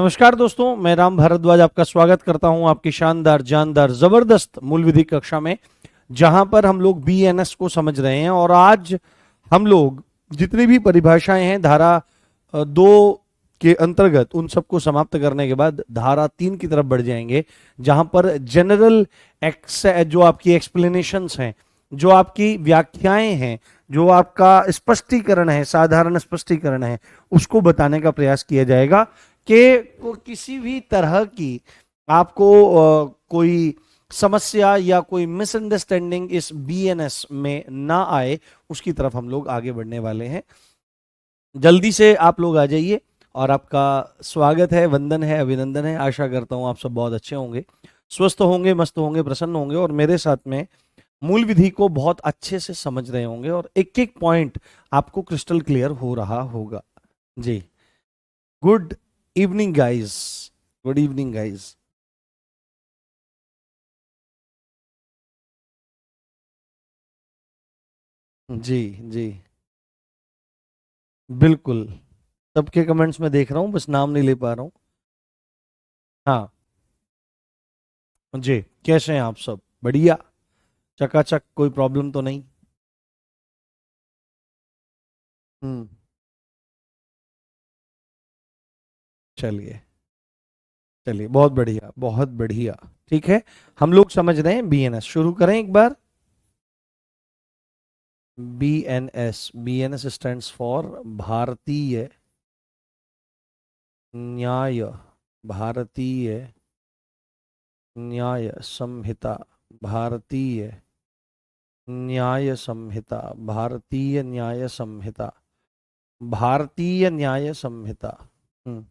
नमस्कार दोस्तों, मैं राम भारद्वाज आपका स्वागत करता हूं आपकी शानदार जानदार जबरदस्त मूल विधि कक्षा में, जहां पर हम लोग बीएनएस को समझ रहे हैं। और आज हम लोग जितनी भी परिभाषाएं हैं धारा 2 के अंतर्गत उन सबको समाप्त करने के बाद धारा 3 की तरफ बढ़ जाएंगे, जहां पर जनरल जो आपकी एक्सप्लेनेशंस हैं, जो आपकी व्याख्याएं हैं, जो आपका स्पष्टीकरण है, साधारण स्पष्टीकरण है, उसको बताने का प्रयास किया जाएगा कि किसी भी तरह की आपको कोई समस्या या कोई मिसअंडरस्टैंडिंग इस बीएनएस में ना आए, उसकी तरफ हम लोग आगे बढ़ने वाले हैं। जल्दी से आप लोग आ जाइए और आपका स्वागत है, वंदन है, अभिनंदन है। आशा करता हूं आप सब बहुत अच्छे होंगे, स्वस्थ होंगे, मस्त होंगे, प्रसन्न होंगे और मेरे साथ में मूल विधि को बहुत अच्छे से समझ रहे होंगे और एक एक पॉइंट आपको क्रिस्टल क्लियर हो रहा होगा। जी, good evening guys, good evening guys. जी जी, बिल्कुल। सबके कमेंट्स में देख रहा हूँ, बस नाम नहीं ले पा रहा हूँ। हाँ जी, कैसे हैं आप सब? बढ़िया, चकाचक, कोई प्रॉब्लम तो नहीं? हम्म, चलिए चलिए, बहुत बढ़िया बहुत बढ़िया। ठीक है, हम लोग समझ रहे हैं बीएनएस। शुरू करें एक बार। बीएनएस, बीएनएस स्टैंड्स फॉर भारतीय न्याय, भारतीय न्याय संहिता, भारतीय न्याय संहिता, भारतीय न्याय संहिता, भारतीय न्याय संहिता। हम्म,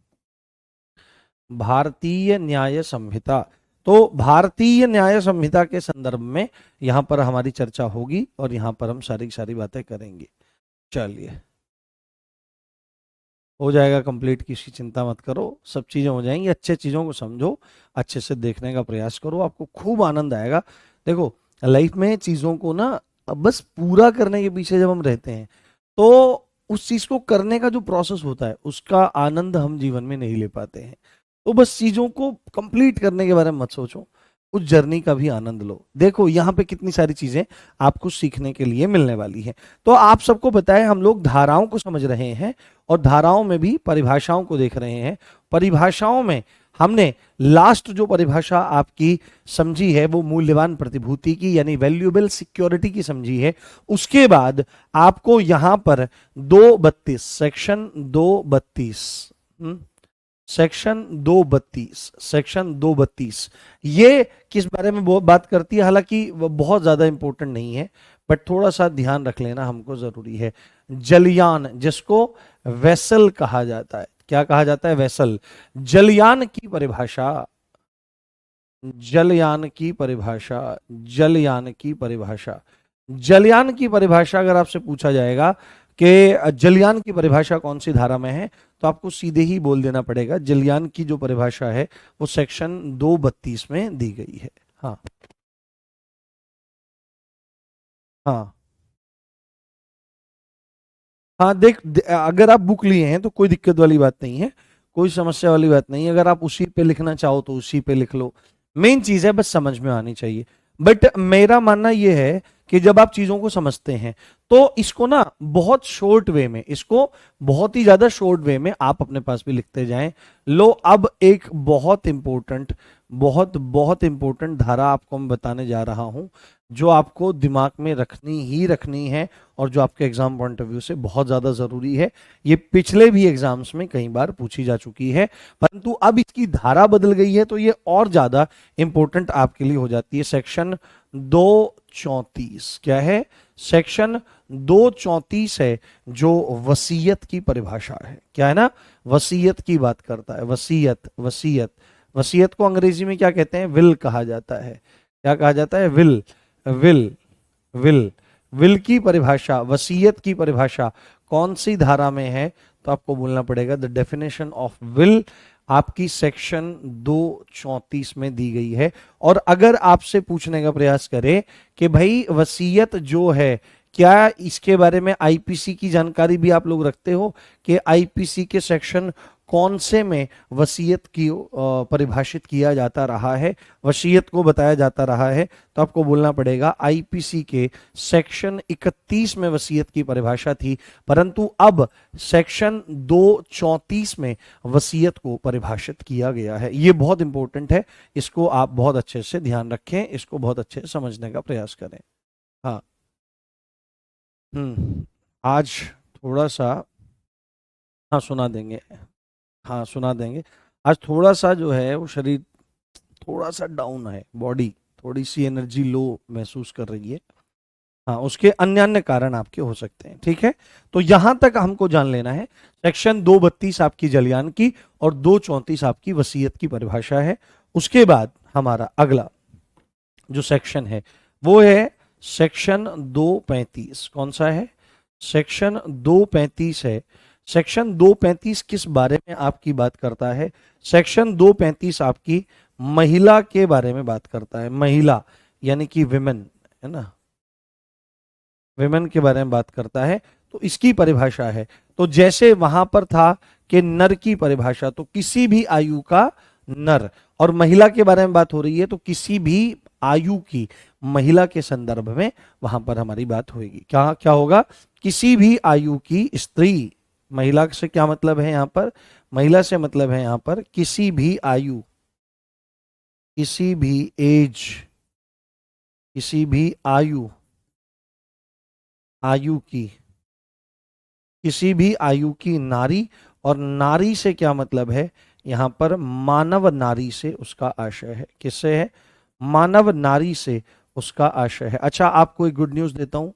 भारतीय न्याय संहिता। तो भारतीय न्याय संहिता के संदर्भ में यहां पर हमारी चर्चा होगी और यहां पर हम सारी सारी बातें करेंगे। चलिए, हो जाएगा कंप्लीट, किसी चिंता मत करो, सब चीजें हो जाएंगी। अच्छे चीजों को समझो, अच्छे से देखने का प्रयास करो, आपको खूब आनंद आएगा। देखो, लाइफ में चीजों को ना अब बस पूरा करने के पीछे जब हम रहते हैं, तो उस चीज को करने का जो प्रोसेस होता है उसका आनंद हम जीवन में नहीं ले पाते हैं। तो बस चीजों को कंप्लीट करने के बारे में मत सोचो, उस जर्नी का भी आनंद लो। देखो यहाँ पे कितनी सारी चीजें आपको सीखने के लिए मिलने वाली है। तो आप सबको बताएं, हम लोग धाराओं को समझ रहे हैं और धाराओं में भी परिभाषाओं को देख रहे हैं। परिभाषाओं में हमने लास्ट जो परिभाषा आपकी समझी है वो मूल्यवान प्रतिभूति की, यानी वैल्यूएबल सिक्योरिटी की समझी है। उसके बाद आपको यहां पर 232 सेक्शन 232, सेक्शन 232, सेक्शन 232 ये किस बारे में बात करती है? हालांकि वो बहुत ज्यादा इंपॉर्टेंट नहीं है, बट थोड़ा सा ध्यान रख लेना हमको जरूरी है। जलयान, जिसको वेसल कहा जाता है, क्या कहा जाता है? वेसल। जलयान की परिभाषा, जलयान की परिभाषा, जलयान की परिभाषा, जलयान की परिभाषा अगर आपसे पूछा जाएगा कि जलयान की परिभाषा कौन सी धारा में है, तो आपको सीधे ही बोल देना पड़ेगा जलयान की जो परिभाषा है वो सेक्शन 232 में दी गई है। हाँ हाँ हाँ, अगर आप बुक लिए हैं तो कोई दिक्कत वाली बात नहीं है, कोई समस्या वाली बात नहीं है। अगर आप उसी पे लिखना चाहो तो उसी पे लिख लो। मेन चीज है बस समझ में आनी चाहिए। बट मेरा मानना यह है कि जब आप चीजों को समझते हैं तो इसको ना बहुत शॉर्ट वे में, इसको बहुत ही ज्यादा शॉर्ट वे में आप अपने पास भी लिखते जाएं। लो, अब एक बहुत इंपॉर्टेंट, बहुत बहुत इंपॉर्टेंट धारा आपको मैं बताने जा रहा हूं, जो आपको दिमाग में रखनी ही रखनी है और जो आपके एग्जाम पॉइंट ऑफ व्यू से बहुत ज्यादा जरूरी है। ये पिछले भी एग्जाम्स में कई बार पूछी जा चुकी है, परंतु अब इसकी धारा बदल गई है तो ये और ज्यादा इंपॉर्टेंट आपके लिए हो जाती है। सेक्शन 234 क्या है? सेक्शन 234 है जो वसीयत की परिभाषा है। क्या है ना? वसीयत की बात करता है। वसीयत, वसीयत, वसीयत को अंग्रेजी में क्या कहते हैं? विल कहा जाता है। क्या कहा जाता है? Will, will, will. विल की परिभाषा, वसीयत की परिभाषा कौन सी धारा में है? तो आपको बोलना पड़ेगा द डेफिनेशन ऑफ विल आपकी सेक्शन 234 में दी गई है। और अगर आपसे पूछने का प्रयास करे कि भाई वसीयत जो है क्या इसके बारे में आईपीसी की जानकारी भी आप लोग रखते हो कि आईपीसी के सेक्शन कौन से में वसीयत की परिभाषित किया जाता रहा है, वसीयत को बताया जाता रहा है? तो आपको बोलना पड़ेगा आईपीसी के सेक्शन 31 में वसीयत की परिभाषा थी, परंतु अब सेक्शन 234 में वसीयत को परिभाषित किया गया है। ये बहुत इंपॉर्टेंट है, इसको आप बहुत अच्छे से ध्यान रखें, इसको बहुत अच्छे से समझने का प्रयास करें। हाँ, आज थोड़ा सा, हाँ सुना देंगे, हाँ सुना देंगे। आज थोड़ा सा जो है वो शरीर थोड़ा सा डाउन है, बॉडी थोड़ी सी एनर्जी लो महसूस कर रही है। हाँ, उसके अन्य अन्य कारण आपके हो सकते हैं, ठीक है। तो यहां तक हमको जान लेना है, सेक्शन 232 आपकी जलयान की और 234 आपकी वसीयत की परिभाषा है। उसके बाद हमारा अगला जो सेक्शन है वो है सेक्शन 235। कौन सा है? सेक्शन 235 है। सेक्शन 235 किस बारे में आपकी बात करता है? सेक्शन 235 आपकी महिला के बारे में बात करता है। महिला यानी कि विमेन, है ना, विमेन के बारे में बात करता है। तो इसकी परिभाषा है, तो जैसे वहां पर था कि नर की परिभाषा, तो किसी भी आयु का नर, और महिला के बारे में बात हो रही है तो किसी भी आयु की महिला के संदर्भ में वहां पर हमारी बात होगी। क्या क्या होगा? किसी भी आयु की स्त्री। महिला से क्या मतलब है यहां पर? महिला से मतलब है यहां पर किसी भी आयु, किसी भी एज, किसी भी आयु, आयु की, किसी भी आयु की नारी। और नारी से क्या मतलब है यहां पर? मानव नारी से उसका आशय है। किससे है? मानव नारी से उसका आशय है। अच्छा, आपको एक गुड न्यूज देता हूं,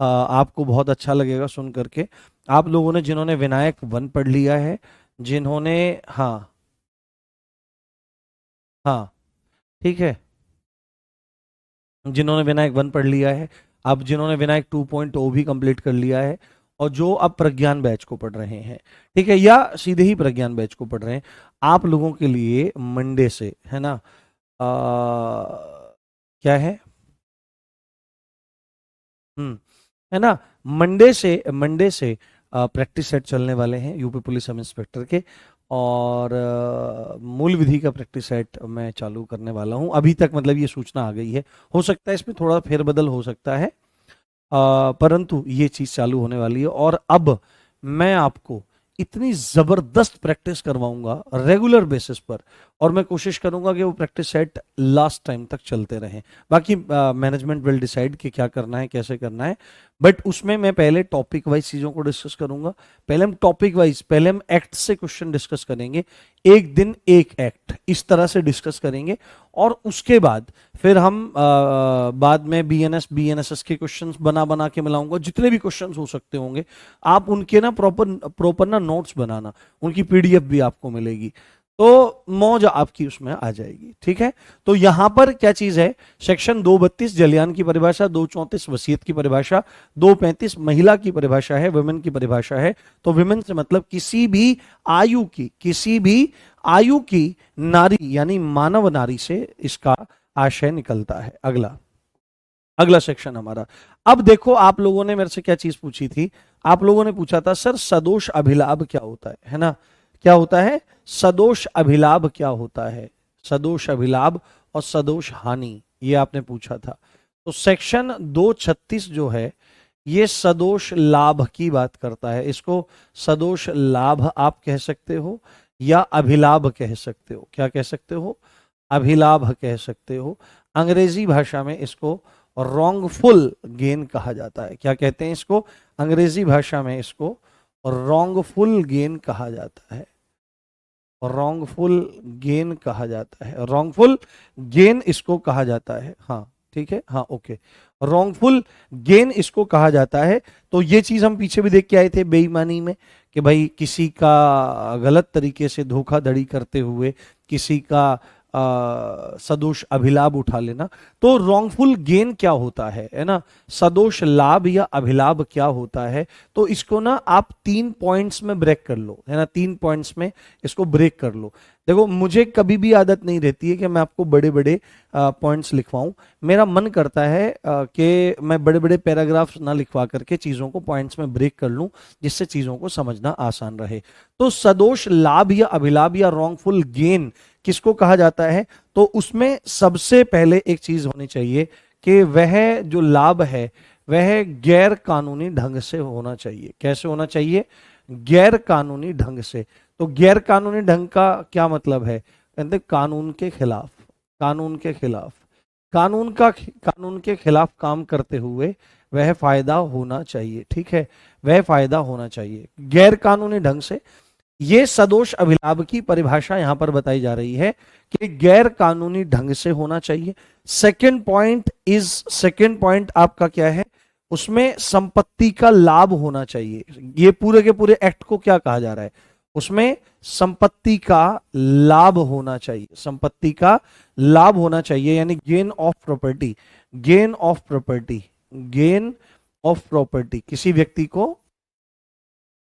आपको बहुत अच्छा लगेगा सुन करके। आप लोगों ने जिन्होंने विनायक 1 पढ़ लिया है, जिन्होंने, हाँ हाँ ठीक है, जिन्होंने विनायक 1 पढ़ लिया है, अब जिन्होंने विनायक 2.0 भी कंप्लीट कर लिया है, और जो अब प्रज्ञान बैच को पढ़ रहे हैं, ठीक है, या सीधे ही प्रज्ञान बैच को पढ़ रहे हैं, आप लोगों के लिए मंडे से, है ना, क्या है, है ना, मंडे से प्रैक्टिस सेट चलने वाले हैं यूपी पुलिस सब इंस्पेक्टर के, और मूल विधि का प्रैक्टिस सेट मैं चालू करने वाला हूं। अभी तक मतलब ये सूचना आ गई है, हो सकता है इसमें थोड़ा फेरबदल हो सकता है, परंतु ये चीज चालू होने वाली है। और अब मैं आपको इतनी जबरदस्त प्रैक्टिस करवाऊंगा रेगुलर बेसिस पर, और मैं कोशिश करूंगा कि वो प्रैक्टिस सेट लास्ट टाइम तक चलते रहें। बाकी मैनेजमेंट विल डिसाइड कि क्या करना है, कैसे करना है, बट उसमें मैं पहले टॉपिक वाइज चीजों को डिस्कस करूंगा। पहले हम टॉपिक वाइज, पहले हम एक्ट से क्वेश्चन डिस्कस करेंगे, एक दिन एक एक्ट, इस तरह से डिस्कस करेंगे। और उसके बाद फिर हम बाद में बीएनएसएस के क्वेश्चंस बना बना के मिलाऊंगा, जितने भी क्वेश्चंस हो सकते होंगे। आप उनके ना प्रॉपर ना नोट्स बनाना, उनकी पीडीएफ भी आपको मिलेगी, तो मौज आपकी उसमें आ जाएगी, ठीक है। तो यहां पर क्या चीज है? सेक्शन 232 जलयान की परिभाषा, 234 वसीयत की परिभाषा, 235 महिला की परिभाषा है, वुमेन की परिभाषा है। तो वुमेन से मतलब किसी भी आयु की, किसी भी आयु की नारी यानी मानव नारी से इसका आशय निकलता है। अगला अगला सेक्शन हमारा, अब देखो आप लोगों ने मेरे से क्या चीज पूछी थी, आप लोगों ने पूछा था सर सदोष अभिलाभ क्या होता है ना, क्या होता है? सदोष अभिलाभ क्या होता है? सदोष अभिलाभ और सदोष हानि, ये आपने पूछा था। तो सेक्शन 236 जो है ये सदोष लाभ की बात करता है। इसको सदोष लाभ आप कह सकते हो या अभिलाभ कह सकते हो। क्या कह सकते हो? अभिलाभ कह सकते हो। अंग्रेजी भाषा में इसको रॉन्गफुल गेन कहा जाता है। क्या कहते हैं इसको? अंग्रेजी भाषा में इसको रॉन्गफुल गेन कहा जाता है। रॉन्गफुल गेन कहा जाता है, रॉन्गफुल गेन इसको कहा जाता है। हाँ ठीक है, हाँ ओके, रॉन्गफुल गेन इसको कहा जाता है। तो ये चीज हम पीछे भी देख के आए थे बेईमानी में, कि भाई किसी का गलत तरीके से धोखाधड़ी करते हुए किसी का सदोष अभिलाभ उठा लेना। तो रॉन्गफुल गेन क्या होता है ना, सदोष लाभ या अभिलाभ क्या होता है? तो इसको ना आप 3 पॉइंट्स में ब्रेक कर लो, है ना, 3 पॉइंट्स में इसको ब्रेक कर लो। देखो मुझे कभी भी आदत नहीं रहती है कि मैं आपको बड़े बड़े पॉइंट्स लिखवाऊं। मेरा मन करता है कि मैं बड़े बड़े पैराग्राफ्स ना लिखवा करके चीज़ों को पॉइंट्स में ब्रेक कर लूं, जिससे चीज़ों को समझना आसान रहे। तो सदोष लाभ या अभिलाभ या रॉन्गफुल गेन किसको कहा जाता है? तो उसमें सबसे पहले एक चीज़ होनी चाहिए कि वह जो लाभ है वह गैर कानूनी ढंग से होना चाहिए। कैसे होना चाहिए? गैर कानूनी ढंग से। तो गैर कानूनी ढंग का क्या मतलब है? कहते कानून के खिलाफ, कानून के खिलाफ, कानून के खिलाफ काम करते हुए वह फायदा होना चाहिए। ठीक है, वह फायदा होना चाहिए गैर कानूनी ढंग से। ये सदोष अभिलाभ की परिभाषा यहां पर बताई जा रही है कि गैर कानूनी ढंग से होना चाहिए। सेकंड पॉइंट आपका क्या है? उसमें संपत्ति का लाभ होना चाहिए। ये पूरे के पूरे एक्ट को क्या कहा जा रहा है? उसमें संपत्ति का लाभ होना चाहिए, संपत्ति का लाभ होना चाहिए, यानी gain of property, gain of property, gain of property, किसी व्यक्ति को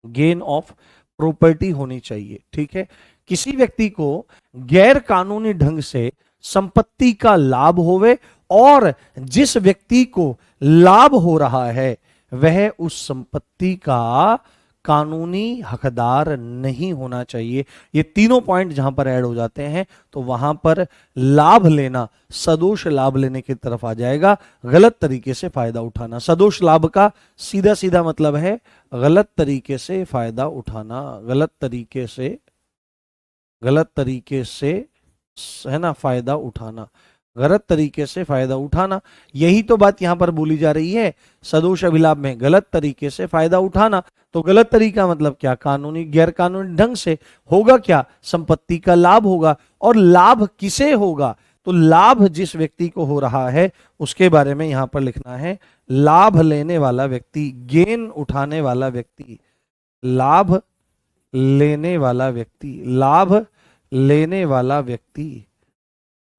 गेन ऑफ प्रॉपर्टी होनी चाहिए। ठीक है, किसी व्यक्ति को गैर कानूनी ढंग से संपत्ति का लाभ होवे, और जिस व्यक्ति को लाभ हो रहा है वह उस संपत्ति का कानूनी हकदार नहीं होना चाहिए। ये तीनों पॉइंट जहां पर ऐड हो जाते हैं तो वहां पर लाभ लेना सदोष लाभ लेने की तरफ आ जाएगा, गलत तरीके से फायदा उठाना। सदोष लाभ का सीधा सीधा मतलब है गलत तरीके से फायदा उठाना, गलत तरीके से है ना फायदा उठाना, गलत तरीके से फायदा उठाना। यही तो बात यहां पर बोली जा रही है। सदोष अभिलाभ में गलत तरीके से फायदा उठाना, तो गलत तरीका मतलब क्या? कानूनी, गैर कानूनी ढंग से होगा क्या? संपत्ति का लाभ होगा। और लाभ किसे होगा? तो लाभ जिस व्यक्ति को हो रहा है उसके बारे में यहां पर लिखना है, लाभ लेने वाला व्यक्ति, गेन उठाने वाला व्यक्ति, लाभ लेने वाला व्यक्ति, लाभ लेने वाला व्यक्ति,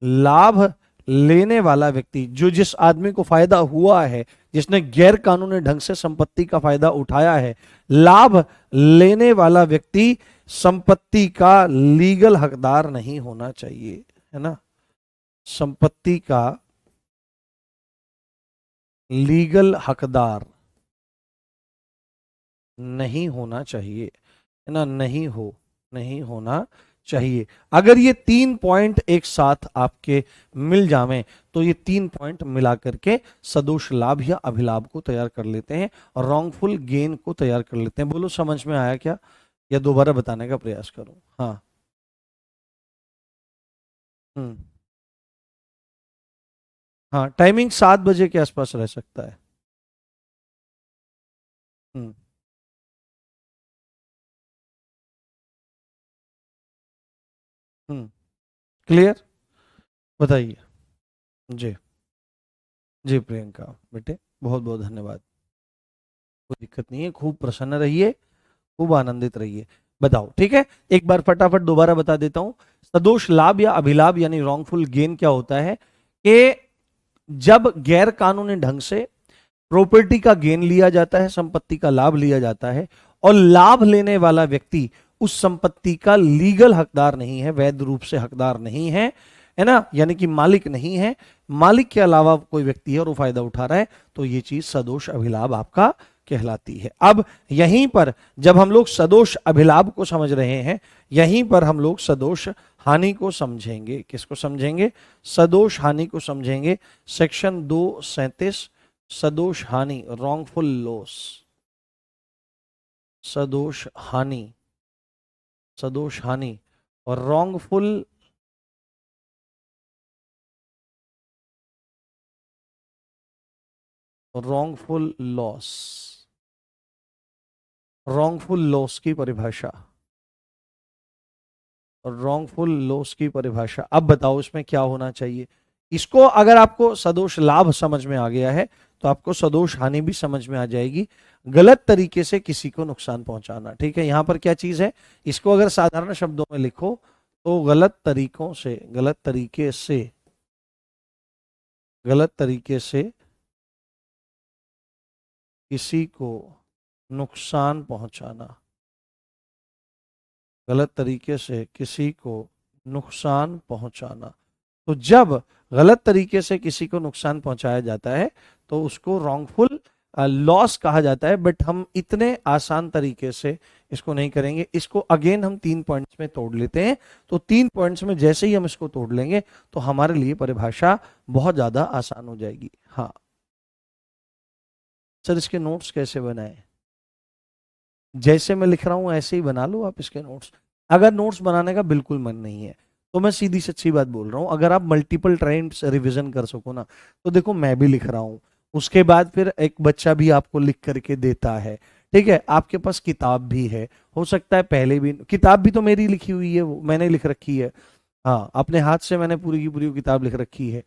लाभ लेने वाला व्यक्ति, जो जिस आदमी को फायदा हुआ है, जिसने गैर कानूनी ढंग से संपत्ति का फायदा उठाया है, लाभ लेने वाला व्यक्ति संपत्ति का लीगल हकदार नहीं होना चाहिए, है ना? संपत्ति का लीगल हकदार नहीं होना चाहिए, है ना? नहीं होना चाहिए। अगर ये तीन पॉइंट एक साथ आपके मिल जावें तो ये तीन पॉइंट मिला करके सदोष लाभ या अभिलाभ को तैयार कर लेते हैं और रॉन्गफुल गेन को तैयार कर लेते हैं। बोलो समझ में आया क्या, या दोबारा बताने का प्रयास करूं? हाँ। हम्म। हाँ, टाइमिंग 7 बजे के आसपास रह सकता है। हम्म। हम्म। क्लियर? बताइए। जी। जी प्रियंका बेटे, बहुत बहुत धन्यवाद। कोई दिक्कत नहीं है, खूब प्रसन्न रहिए, खूब आनंदित रहिए। बताओ, ठीक है? एक बार फटाफट दोबारा बता देता हूं। सदोष लाभ या अभिलाभ यानी रॉन्गफुल गेन क्या होता है कि जब गैर कानूनी ढंग से प्रॉपर्टी का गेन लिया जाता है, संपत्ति का लाभ लिया जाता है, और लाभ लेने वाला व्यक्ति उस संपत्ति का लीगल हकदार नहीं है, वैध रूप से हकदार नहीं है ना, यानी कि मालिक नहीं है, मालिक के अलावा कोई व्यक्ति है और वो फायदा उठा रहा है, तो ये चीज सदोष अभिलाभ आपका कहलाती है। अब यहीं पर जब हम लोग सदोष अभिलाभ को समझ रहे हैं, यहीं पर हम लोग सदोष हानि को समझेंगे। किसको समझेंगे? सदोष हानि को समझेंगे। सेक्शन 237 सदोष हानि, रॉन्गफुल लॉस, सदोष हानि, सदोष हानि और रॉन्गफुल लॉस, रॉन्गफुल लॉस की परिभाषा, रॉन्गफुल लॉस की परिभाषा। अब बताओ इसमें क्या होना चाहिए? इसको अगर आपको सदोष लाभ समझ में आ गया है तो आपको सदोष हानि भी समझ में आ जाएगी। गलत तरीके से किसी को नुकसान पहुंचाना, ठीक है? यहां पर क्या चीज है, इसको अगर साधारण शब्दों में लिखो तो गलत तरीकों से, गलत तरीके से किसी को नुकसान पहुंचाना, गलत तरीके से किसी को नुकसान पहुंचाना। तो जब गलत तरीके से किसी को नुकसान पहुंचाया जाता है तो उसको रॉन्गफुल लॉस कहा जाता है, बट हम इतने आसान तरीके से इसको नहीं करेंगे। इसको अगेन हम 3 पॉइंट्स में तोड़ लेते हैं। तो 3 पॉइंट्स में जैसे ही हम इसको तोड़ लेंगे तो हमारे लिए परिभाषा बहुत ज्यादा आसान हो जाएगी। हाँ सर, इसके नोट्स कैसे बनाए? जैसे मैं लिख रहा हूं ऐसे ही बना लो आप इसके नोट्स। अगर नोट्स बनाने का बिल्कुल मन नहीं है तो मैं सीधी सच्ची बात बोल रहा हूं, अगर आप मल्टीपल टाइम्स रिवीजन कर सको ना, तो देखो मैं भी लिख रहा हूं, उसके बाद फिर एक बच्चा भी आपको लिख करके देता है, ठीक है, आपके पास किताब भी है, हो सकता है पहले भी किताब भी तो मेरी लिखी हुई है, वो मैंने लिख रखी है। हाँ, अपने हाथ से मैंने पूरी की पूरी किताब लिख रखी है,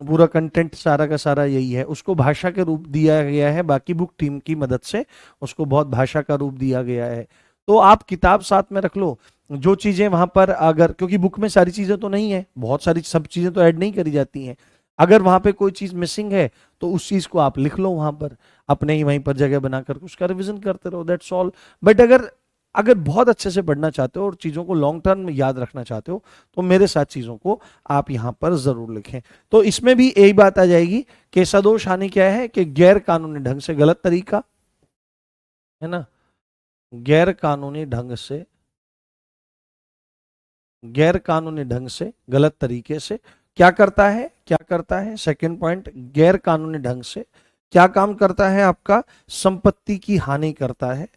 पूरा कंटेंट सारा का सारा यही है, उसको भाषा के रूप दिया गया है, बाकी बुक टीम की मदद से उसको बहुत भाषा का रूप दिया गया है। तो आप किताब साथ में रख लो, जो चीजें वहां पर अगर, क्योंकि बुक में सारी चीजें तो नहीं है, बहुत सारी सब चीजें तो ऐड नहीं करी जाती हैं, अगर वहां पे कोई चीज मिसिंग है तो उस चीज को आप लिख लो वहां पर, अपने ही वहीं पर जगह बनाकर उसका रिवीजन करते रहो, दैट्स ऑल। बट अगर अगर बहुत अच्छे से पढ़ना चाहते हो और चीजों को लॉन्ग टर्म में याद रखना चाहते हो तो मेरे साथ चीजों को आप यहां पर जरूर लिखें। तो इसमें भी यही बात आ जाएगी कि सदोष हानि क्या है कि गैर कानूनी ढंग से, गलत तरीका है ना, गैर कानूनी ढंग से, गैर कानूनी ढंग से, गलत तरीके से क्या करता है, क्या करता है, सेकंड पॉइंट, गैर कानूनी ढंग से क्या काम करता है, आपका संपत्ति की हानि करता है।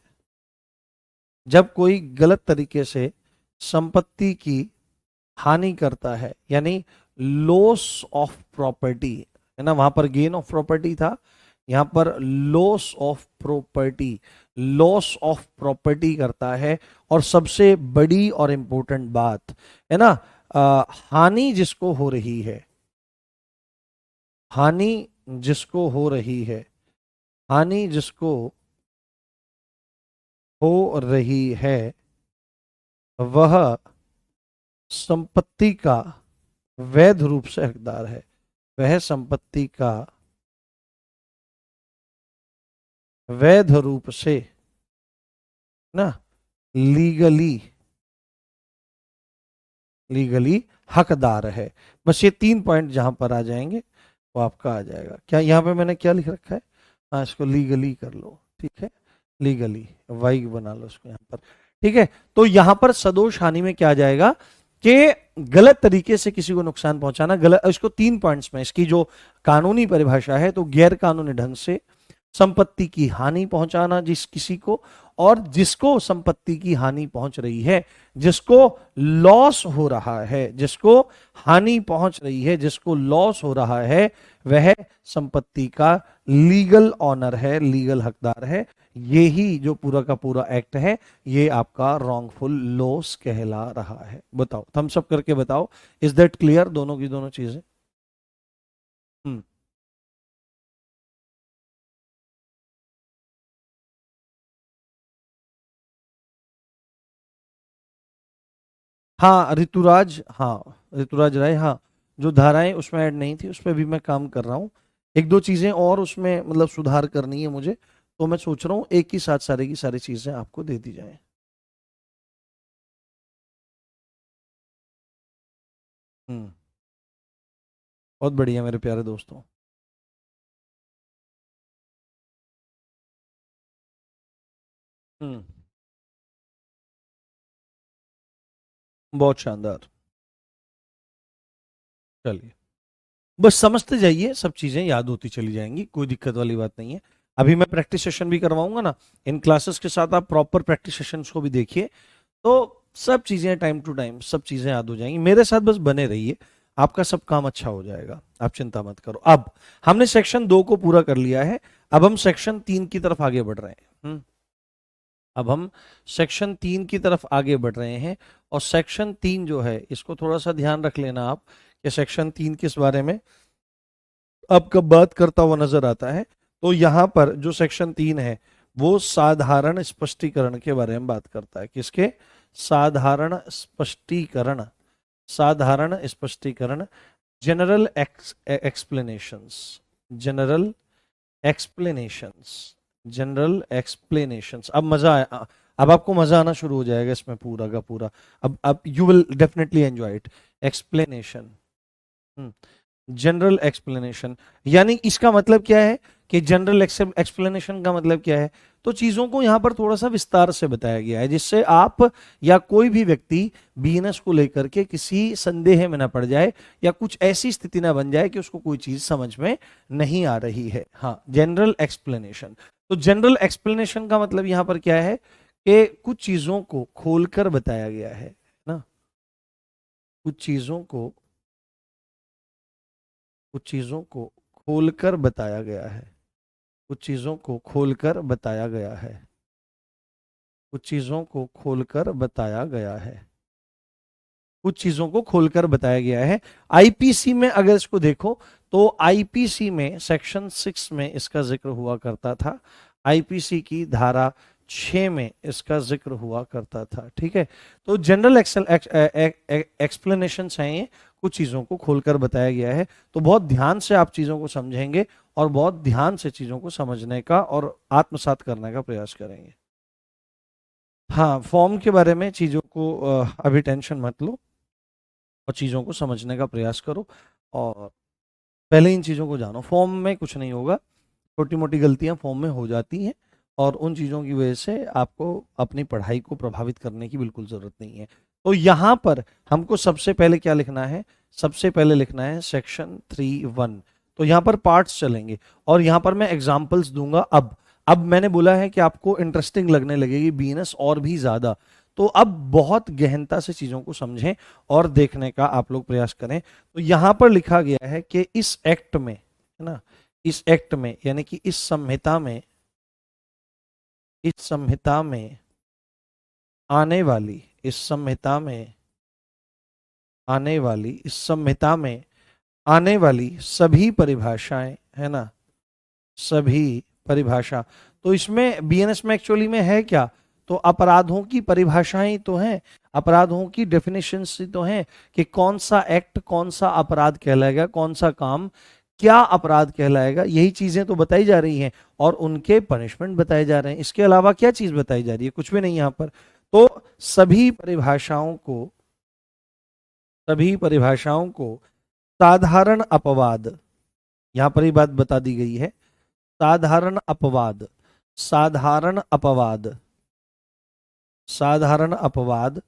जब कोई गलत तरीके से संपत्ति की हानि करता है, यानी लॉस ऑफ प्रॉपर्टी, है ना, वहां पर गेन ऑफ प्रॉपर्टी था, यहां पर loss of property, loss of property करता है। और सबसे बड़ी और इंपॉर्टेंट बात है ना, हानि जिसको हो रही है, हानि जिसको हो रही है, हानि जिसको हो रही है वह संपत्ति का वैध रूप से हकदार है, वह संपत्ति का वैध रूप से ना लीगली, लीगली हकदार है। बस ये 3 पॉइंट जहां पर आ जाएंगे वो आपका आ जाएगा। क्या यहाँ पे मैंने क्या लिख रखा है, हाँ इसको लीगली कर लो, ठीक है, लीगली वाई बना लो इसको यहाँ पर, ठीक है। तो यहाँ पर सदोष हानि में क्या आ जाएगा कि गलत तरीके से किसी को नुकसान पहुंचाना, गलत, इसको 3 पॉइंट्स में इसकी जो कानूनी परिभाषा है, तो गैर कानूनी ढंग से संपत्ति की हानि पहुंचाना जिस किसी को, और जिसको संपत्ति की हानि पहुंच रही है, जिसको लॉस हो रहा है, जिसको हानि पहुंच रही है, जिसको लॉस हो रहा है, वह संपत्ति का लीगल ऑनर है, लीगल हकदार है। यही जो पूरा का पूरा एक्ट है ये आपका रॉन्गफुल लॉस कहला रहा है। बताओ, थम्स अप करके बताओ, इज दैट क्लियर, दोनों की दोनों चीजें? हम्म। हाँ ऋतुराज, हाँ ऋतुराज राय, हाँ, जो धाराएं उसमें ऐड नहीं थी उस पर भी मैं काम कर रहा हूँ, एक दो चीजें और उसमें मतलब सुधार करनी है मुझे, तो मैं सोच रहा हूँ एक ही साथ सारी की सारी चीजें आपको दे दी जाए। हम्म। बहुत बढ़िया मेरे प्यारे दोस्तों। हम्म। बहुत शानदार। चलिए, बस समझते जाइए, सब चीजें याद होती चली जाएंगी, कोई दिक्कत वाली बात नहीं है। अभी मैं प्रैक्टिस सेशन भी करवाऊंगा ना, इन क्लासेस के साथ आप प्रॉपर प्रैक्टिस सेशंस को भी देखिए, तो सब चीजें टाइम टू टाइम सब चीजें याद हो जाएंगी। मेरे साथ बस बने रहिए, आपका सब काम अच्छा हो जाएगा, आप चिंता मत करो। अब हमने सेक्शन 2 को पूरा कर लिया है, अब हम सेक्शन 3 की तरफ आगे बढ़ रहे हैं। अब हम सेक्शन 3 की तरफ आगे बढ़ रहे हैं, और सेक्शन 3 जो है इसको थोड़ा सा ध्यान रख लेना आप, कि सेक्शन 3 किस बारे में अब कब बात करता हुआ नजर आता है। तो यहां पर जो सेक्शन 3 है वो साधारण स्पष्टीकरण के बारे में बात करता है, किसके, साधारण स्पष्टीकरण, साधारण स्पष्टीकरण, general explanations, general explanations, general explanations. अब मजा आया, अब आपको मजा आना शुरू हो जाएगा इसमें पूरा का पूरा। अब you will definitely enjoy it. Explanation, general explanation, यानी इसका मतलब क्या है कि जनरल एक्सप्लेनेशन का मतलब क्या है, तो चीजों को यहां पर थोड़ा सा विस्तार से बताया गया है जिससे आप या कोई भी व्यक्ति बीएनएस को लेकर के किसी संदेह में ना पड़ जाए या कुछ ऐसी स्थिति ना बन जाए कि उसको कोई चीज समझ में नहीं आ रही है। हाँ, जनरल एक्सप्लेनेशन। तो जनरल एक्सप्लेनेशन का मतलब यहां पर क्या है कि कुछ चीजों को खोलकर बताया गया है ना, कुछ चीजों को खोलकर बताया गया है, कुछ चीजों को खोलकर बताया गया है, कुछ चीजों को खोलकर बताया गया है, कुछ चीजों को खोलकर बताया गया है। आईपीसी में अगर इसको देखो तो आईपीसी में सेक्शन 6 में इसका जिक्र हुआ करता था, आईपीसी की धारा 6 में इसका जिक्र हुआ करता था। ठीक है, तो जनरल एक्सप्लेनेशन है ये, कुछ चीजों को खोलकर बताया गया है। तो बहुत ध्यान से आप चीजों को समझेंगे और बहुत ध्यान से चीजों को समझने का और आत्मसात करने का प्रयास करेंगे। हाँ, फॉर्म के बारे में चीजों को अभी टेंशन मत लो और चीजों को समझने का प्रयास करो और पहले इन चीजों को जानो। फॉर्म में कुछ नहीं होगा, छोटी मोटी गलतियां फॉर्म में हो जाती हैं और उन चीजों की वजह से आपको अपनी पढ़ाई को प्रभावित करने की बिल्कुल जरूरत नहीं है। तो यहां पर हमको सबसे पहले क्या लिखना है, सबसे पहले लिखना है सेक्शन 3(1). तो यहां पर पार्ट्स चलेंगे और यहां पर मैं एग्जांपल्स दूंगा। अब मैंने बोला है कि आपको इंटरेस्टिंग लगने लगेगी बीएनएस और भी ज्यादा, तो अब बहुत गहनता से चीजों को समझें और देखने का आप लोग प्रयास करें। तो यहां पर लिखा गया है कि इस एक्ट में, है ना, इस एक्ट में यानी कि इस संहिता में, इस संहिता में आने वाली, इस संहिता में आने वाली, इस संहिता में आने वाली सभी परिभाषाएं, है ना, सभी परिभाषा। तो इसमें बीएनएस में एक्चुअली में है क्या, तो अपराधों की परिभाषाएं तो हैं, अपराधों की डेफिनेशंस तो हैं कि कौन सा एक्ट कौन सा अपराध कहलाएगा, कौन सा काम क्या अपराध कहलाएगा, यही चीजें तो बताई जा रही हैं और उनके पनिशमेंट बताए जा रहे हैं। इसके अलावा क्या चीज बताई जा रही है, कुछ भी नहीं यहां पर। तो सभी परिभाषाओं को, सभी परिभाषाओं को साधारण अपवाद, यहां पर ही बात बता दी गई है, साधारण अपवाद, साधारण अपवाद, साधारण अपवाद,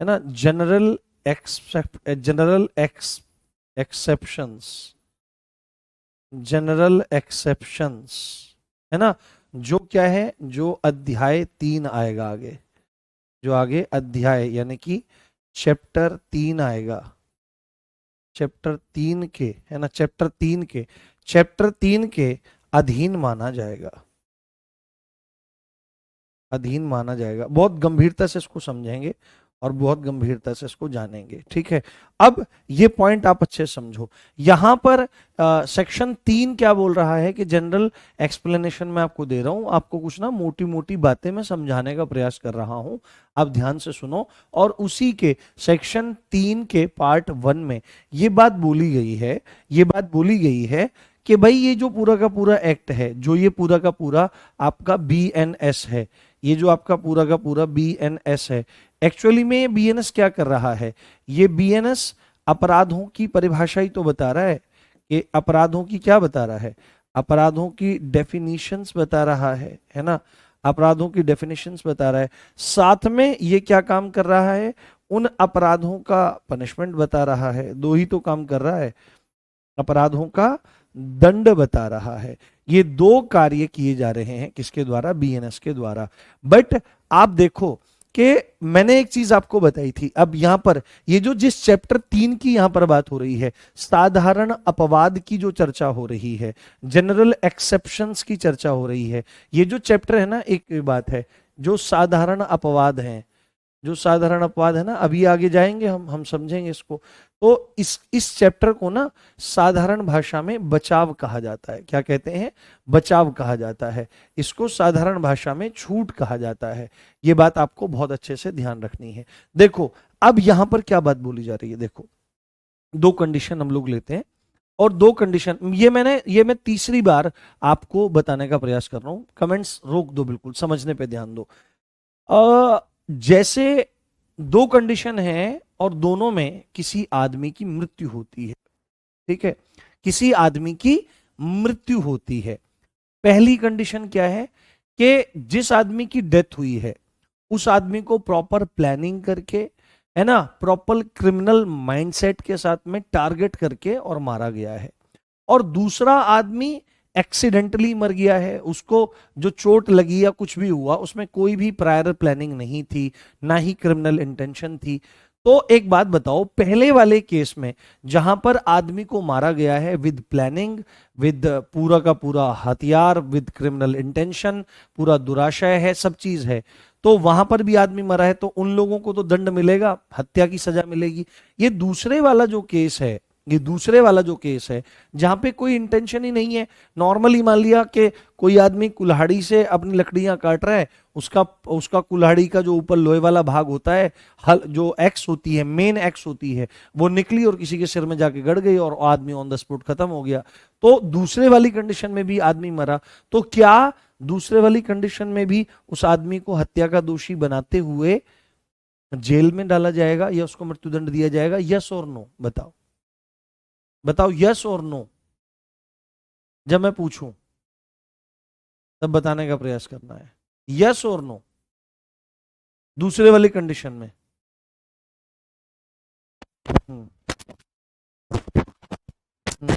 है ना, जनरल एक्सेप्शंस, जनरल एक्सेप्शंस, है ना, जो क्या है, जो अध्याय 3 आएगा आगे, जो आगे अध्याय यानी कि चैप्टर 3 आएगा, चैप्टर 3 के, है ना, चैप्टर 3 के अधीन माना जाएगा, अधीन माना जाएगा। बहुत गंभीरता से इसको समझेंगे और बहुत गंभीरता से इसको जानेंगे। ठीक है, अब ये पॉइंट आप अच्छे से समझो। यहां पर सेक्शन 3 क्या बोल रहा है कि जनरल एक्सप्लेनेशन में आपको दे रहा हूं, आपको कुछ ना मोटी मोटी बातें मैं समझाने का प्रयास कर रहा हूं, आप ध्यान से सुनो। और उसी के सेक्शन 3 के पार्ट 1 में ये बात बोली गई है, ये बात बोली गई है कि भाई ये जो पूरा का पूरा एक्ट है, जो ये पूरा का पूरा आपका बीएनएस है, ये जो आपका पूरा का पूरा बीएनएस है, एक्चुअली में बीएनएस क्या कर रहा है, ये बीएनएस अपराधों की परिभाषा ही तो बता रहा है कि अपराधों की क्या बता रहा है, अपराधों की डेफिनेशंस बता रहा है ना, अपराधों की डेफिनेशंस बता रहा है। साथ में ये क्या काम कर रहा है, उन अपराधों का पनिशमेंट बता रहा है, दो ही तो काम कर रहा है, अपराधों का दंड बता रहा है। ये दो कार्य किए जा रहे हैं किसके द्वारा, बीएनएस के द्वारा। बट आप देखो कि मैंने एक चीज आपको बताई थी, अब यहां पर ये जो जिस चैप्टर 3 की यहां पर बात हो रही है, साधारण अपवाद की जो चर्चा हो रही है, जनरल एक्सेप्शंस की चर्चा हो रही है, ये जो चैप्टर है ना, एक बात है जो साधारण अपवाद हैं, जो साधारण अपवाद है ना, अभी आगे जाएंगे हम समझेंगे इसको। तो इस चैप्टर को ना साधारण भाषा में बचाव कहा जाता है। क्या कहते हैं, बचाव कहा जाता है, इसको साधारण भाषा में छूट कहा जाता है। ये बात आपको बहुत अच्छे से ध्यान रखनी है। देखो अब यहां पर क्या बात बोली जा रही है, देखो दो कंडीशन हम लोग लेते हैं और दो कंडीशन ये मैं तीसरी बार आपको बताने का प्रयास कर रहा हूं। कमेंट्स रोक दो, बिल्कुल समझने पे ध्यान दो। जैसे दो कंडीशन है और दोनों में किसी आदमी की मृत्यु होती है, ठीक है, किसी आदमी की मृत्यु होती है। पहली कंडीशन क्या है कि जिस आदमी की डेथ हुई है उस आदमी को प्रॉपर प्लानिंग करके, है ना, प्रॉपर क्रिमिनल माइंडसेट के साथ में टारगेट करके और मारा गया है। और दूसरा आदमी एक्सीडेंटली मर गया है, उसको जो चोट लगी या कुछ भी हुआ उसमें कोई भी प्रायर प्लानिंग नहीं थी, ना ही क्रिमिनल इंटेंशन थी। तो एक बात बताओ, पहले वाले केस में जहां पर आदमी को मारा गया है विद प्लानिंग, विद पूरा का पूरा हथियार, विद क्रिमिनल इंटेंशन, पूरा दुराशय है, सब चीज है, तो वहां पर भी आदमी मरा है, तो उन लोगों को तो दंड मिलेगा, हत्या की सजा मिलेगी। ये दूसरे वाला जो केस है, ये दूसरे वाला जो केस है जहां पे कोई इंटेंशन ही नहीं है, नॉर्मली मान लिया कि कोई आदमी कुल्हाड़ी से अपनी लकड़ियां काट रहा है, उसका उसका कुल्हाड़ी का जो ऊपर लोहे वाला भाग होता है, हल जो एक्स होती है, मेन एक्स होती है, वो निकली और किसी के सिर में जाके गड़ गई और आदमी ऑन द स्पॉट खत्म हो गया। तो दूसरे वाली कंडीशन में भी आदमी मरा, तो क्या दूसरे वाली कंडीशन में भी उस आदमी को हत्या का दोषी बनाते हुए जेल में डाला जाएगा या उसको मृत्युदंड दिया जाएगा? यस और नो बताओ, बताओ यस और नो। जब मैं पूछूं तब बताने का प्रयास करना है, यस और नो दूसरे वाली कंडीशन में। हम्म,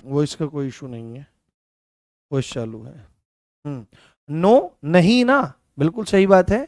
वो इसका कोई इशू नहीं है, वो चालू है। नो, नहीं ना, बिल्कुल सही बात है,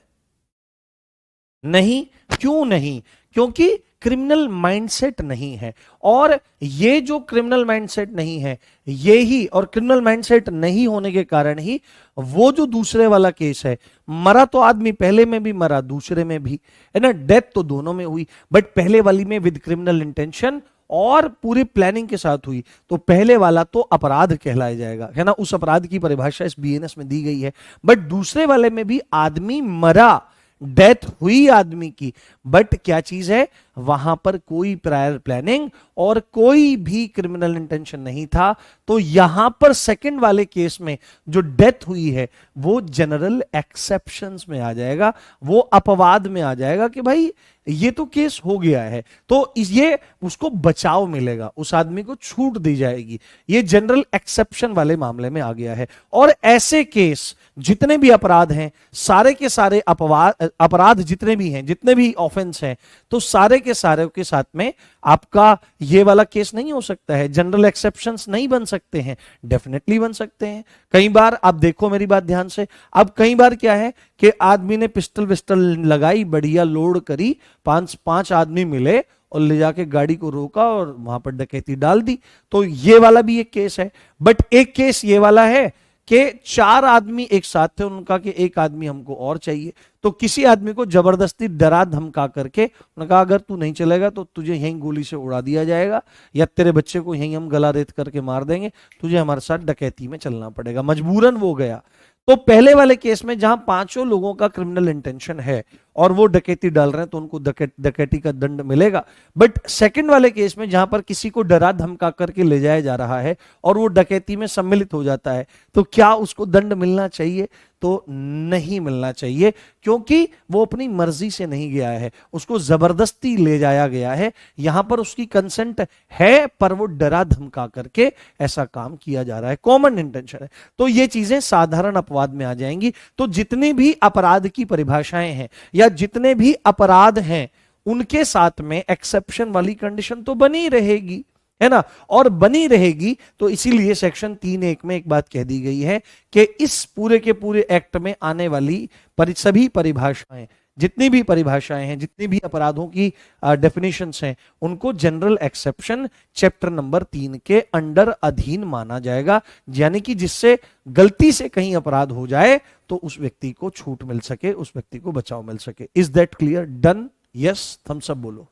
नहीं। क्यों नहीं? क्योंकि क्रिमिनल माइंडसेट नहीं है, और ये जो क्रिमिनल माइंडसेट नहीं है, ये ही, और क्रिमिनल माइंडसेट नहीं होने के कारण ही वो जो दूसरे वाला केस है, मरा तो आदमी पहले में भी मरा, दूसरे में भी, है ना, डेथ तो दोनों में हुई, बट पहले वाली में विद क्रिमिनल इंटेंशन और पूरी प्लानिंग के साथ हुई, तो पहले वाला तो अपराध कहलाया जाएगा, है ना, उस अपराध की परिभाषा इस बीएनएस में दी गई है। बट दूसरे वाले में भी आदमी मरा, डेथ हुई आदमी की, बट क्या चीज है, वहां पर कोई प्रायर प्लानिंग और कोई भी क्रिमिनल इंटेंशन नहीं था। तो यहां पर सेकंड वाले केस में जो डेथ हुई है वो जनरल एक्सेप्शंस में आ जाएगा, वो अपवाद में आ जाएगा कि भाई ये तो केस हो गया है, तो ये उसको बचाव मिलेगा, उस आदमी को छूट दी जाएगी, ये जनरल एक्सेप्शन वाले मामले में आ गया है। और ऐसे केस जितने भी अपराध हैं, सारे के सारे अपराध जितने भी हैं, जितने भी ऑफेंस हैं, तो सारे के सारे के साथ में आपका ये वाला केस नहीं हो सकता है, जनरल एक्सेप्शंस नहीं बन सकते हैं, डेफिनेटली बन सकते हैं। कई बार आप देखो मेरी बात ध्यान से, अब कई बार क्या है कि आदमी ने पिस्टल विस्टल लगाई, बढ़िया लोड करी, पांच आदमी मिले और ले जाके गाड़ी को रोका और वहां पर डकैती डाल दी, तो ये वाला भी एक केस है। बट एक केस ये वाला है कि चार आदमी एक साथ थे, उनका कि एक आदमी हमको और चाहिए, तो किसी आदमी को जबरदस्ती डरा धमका करके उन्होंने कहा अगर तू नहीं चलेगा तो तुझे यहीं गोली से उड़ा दिया जाएगा, या तेरे बच्चे को यहीं हम गला रेत करके मार देंगे, तुझे हमारे साथ डकैती में चलना पड़ेगा, मजबूरन वो गया। तो पहले वाले केस में जहां पांचों लोगों का क्रिमिनल इंटेंशन है और वो डकैती डाल रहे हैं, तो उनको डकैती का दंड मिलेगा। बट सेकंड वाले केस में जहां पर किसी को डरा धमका करके ले जाया जा रहा है और वो डकैती में सम्मिलित हो जाता है, तो क्या उसको दंड मिलना चाहिए? तो नहीं मिलना चाहिए, क्योंकि वो अपनी मर्जी से नहीं गया है, उसको जबरदस्ती ले जाया गया है, यहां पर उसकी कंसेंट है पर वो डरा धमका करके ऐसा काम किया जा रहा है, कॉमन इंटेंशन है, तो ये चीजें साधारण अपवाद में आ जाएंगी। तो जितने भी अपराध की परिभाषाएं हैं या जितने भी अपराध हैं, उनके साथ में एक्सेप्शन वाली कंडीशन तो बनी रहेगी, है ना, और बनी रहेगी। तो इसीलिए सेक्शन 3(1) में एक बात कह दी गई है कि इस पूरे के पूरे एक्ट में आने वाली सभी परिभाषाएं, जितनी भी परिभाषाएं हैं, जितनी भी अपराधों की डेफिनेशंस हैं, उनको जनरल एक्सेप्शन चैप्टर नंबर 3 के अंडर अधीन माना जाएगा, यानी कि जिससे गलती से कहीं अपराध हो जाए तो उस व्यक्ति को छूट मिल सके, उस व्यक्ति को बचाव मिल सके। Is that clear? Done? Yes, thumbs up बोलो।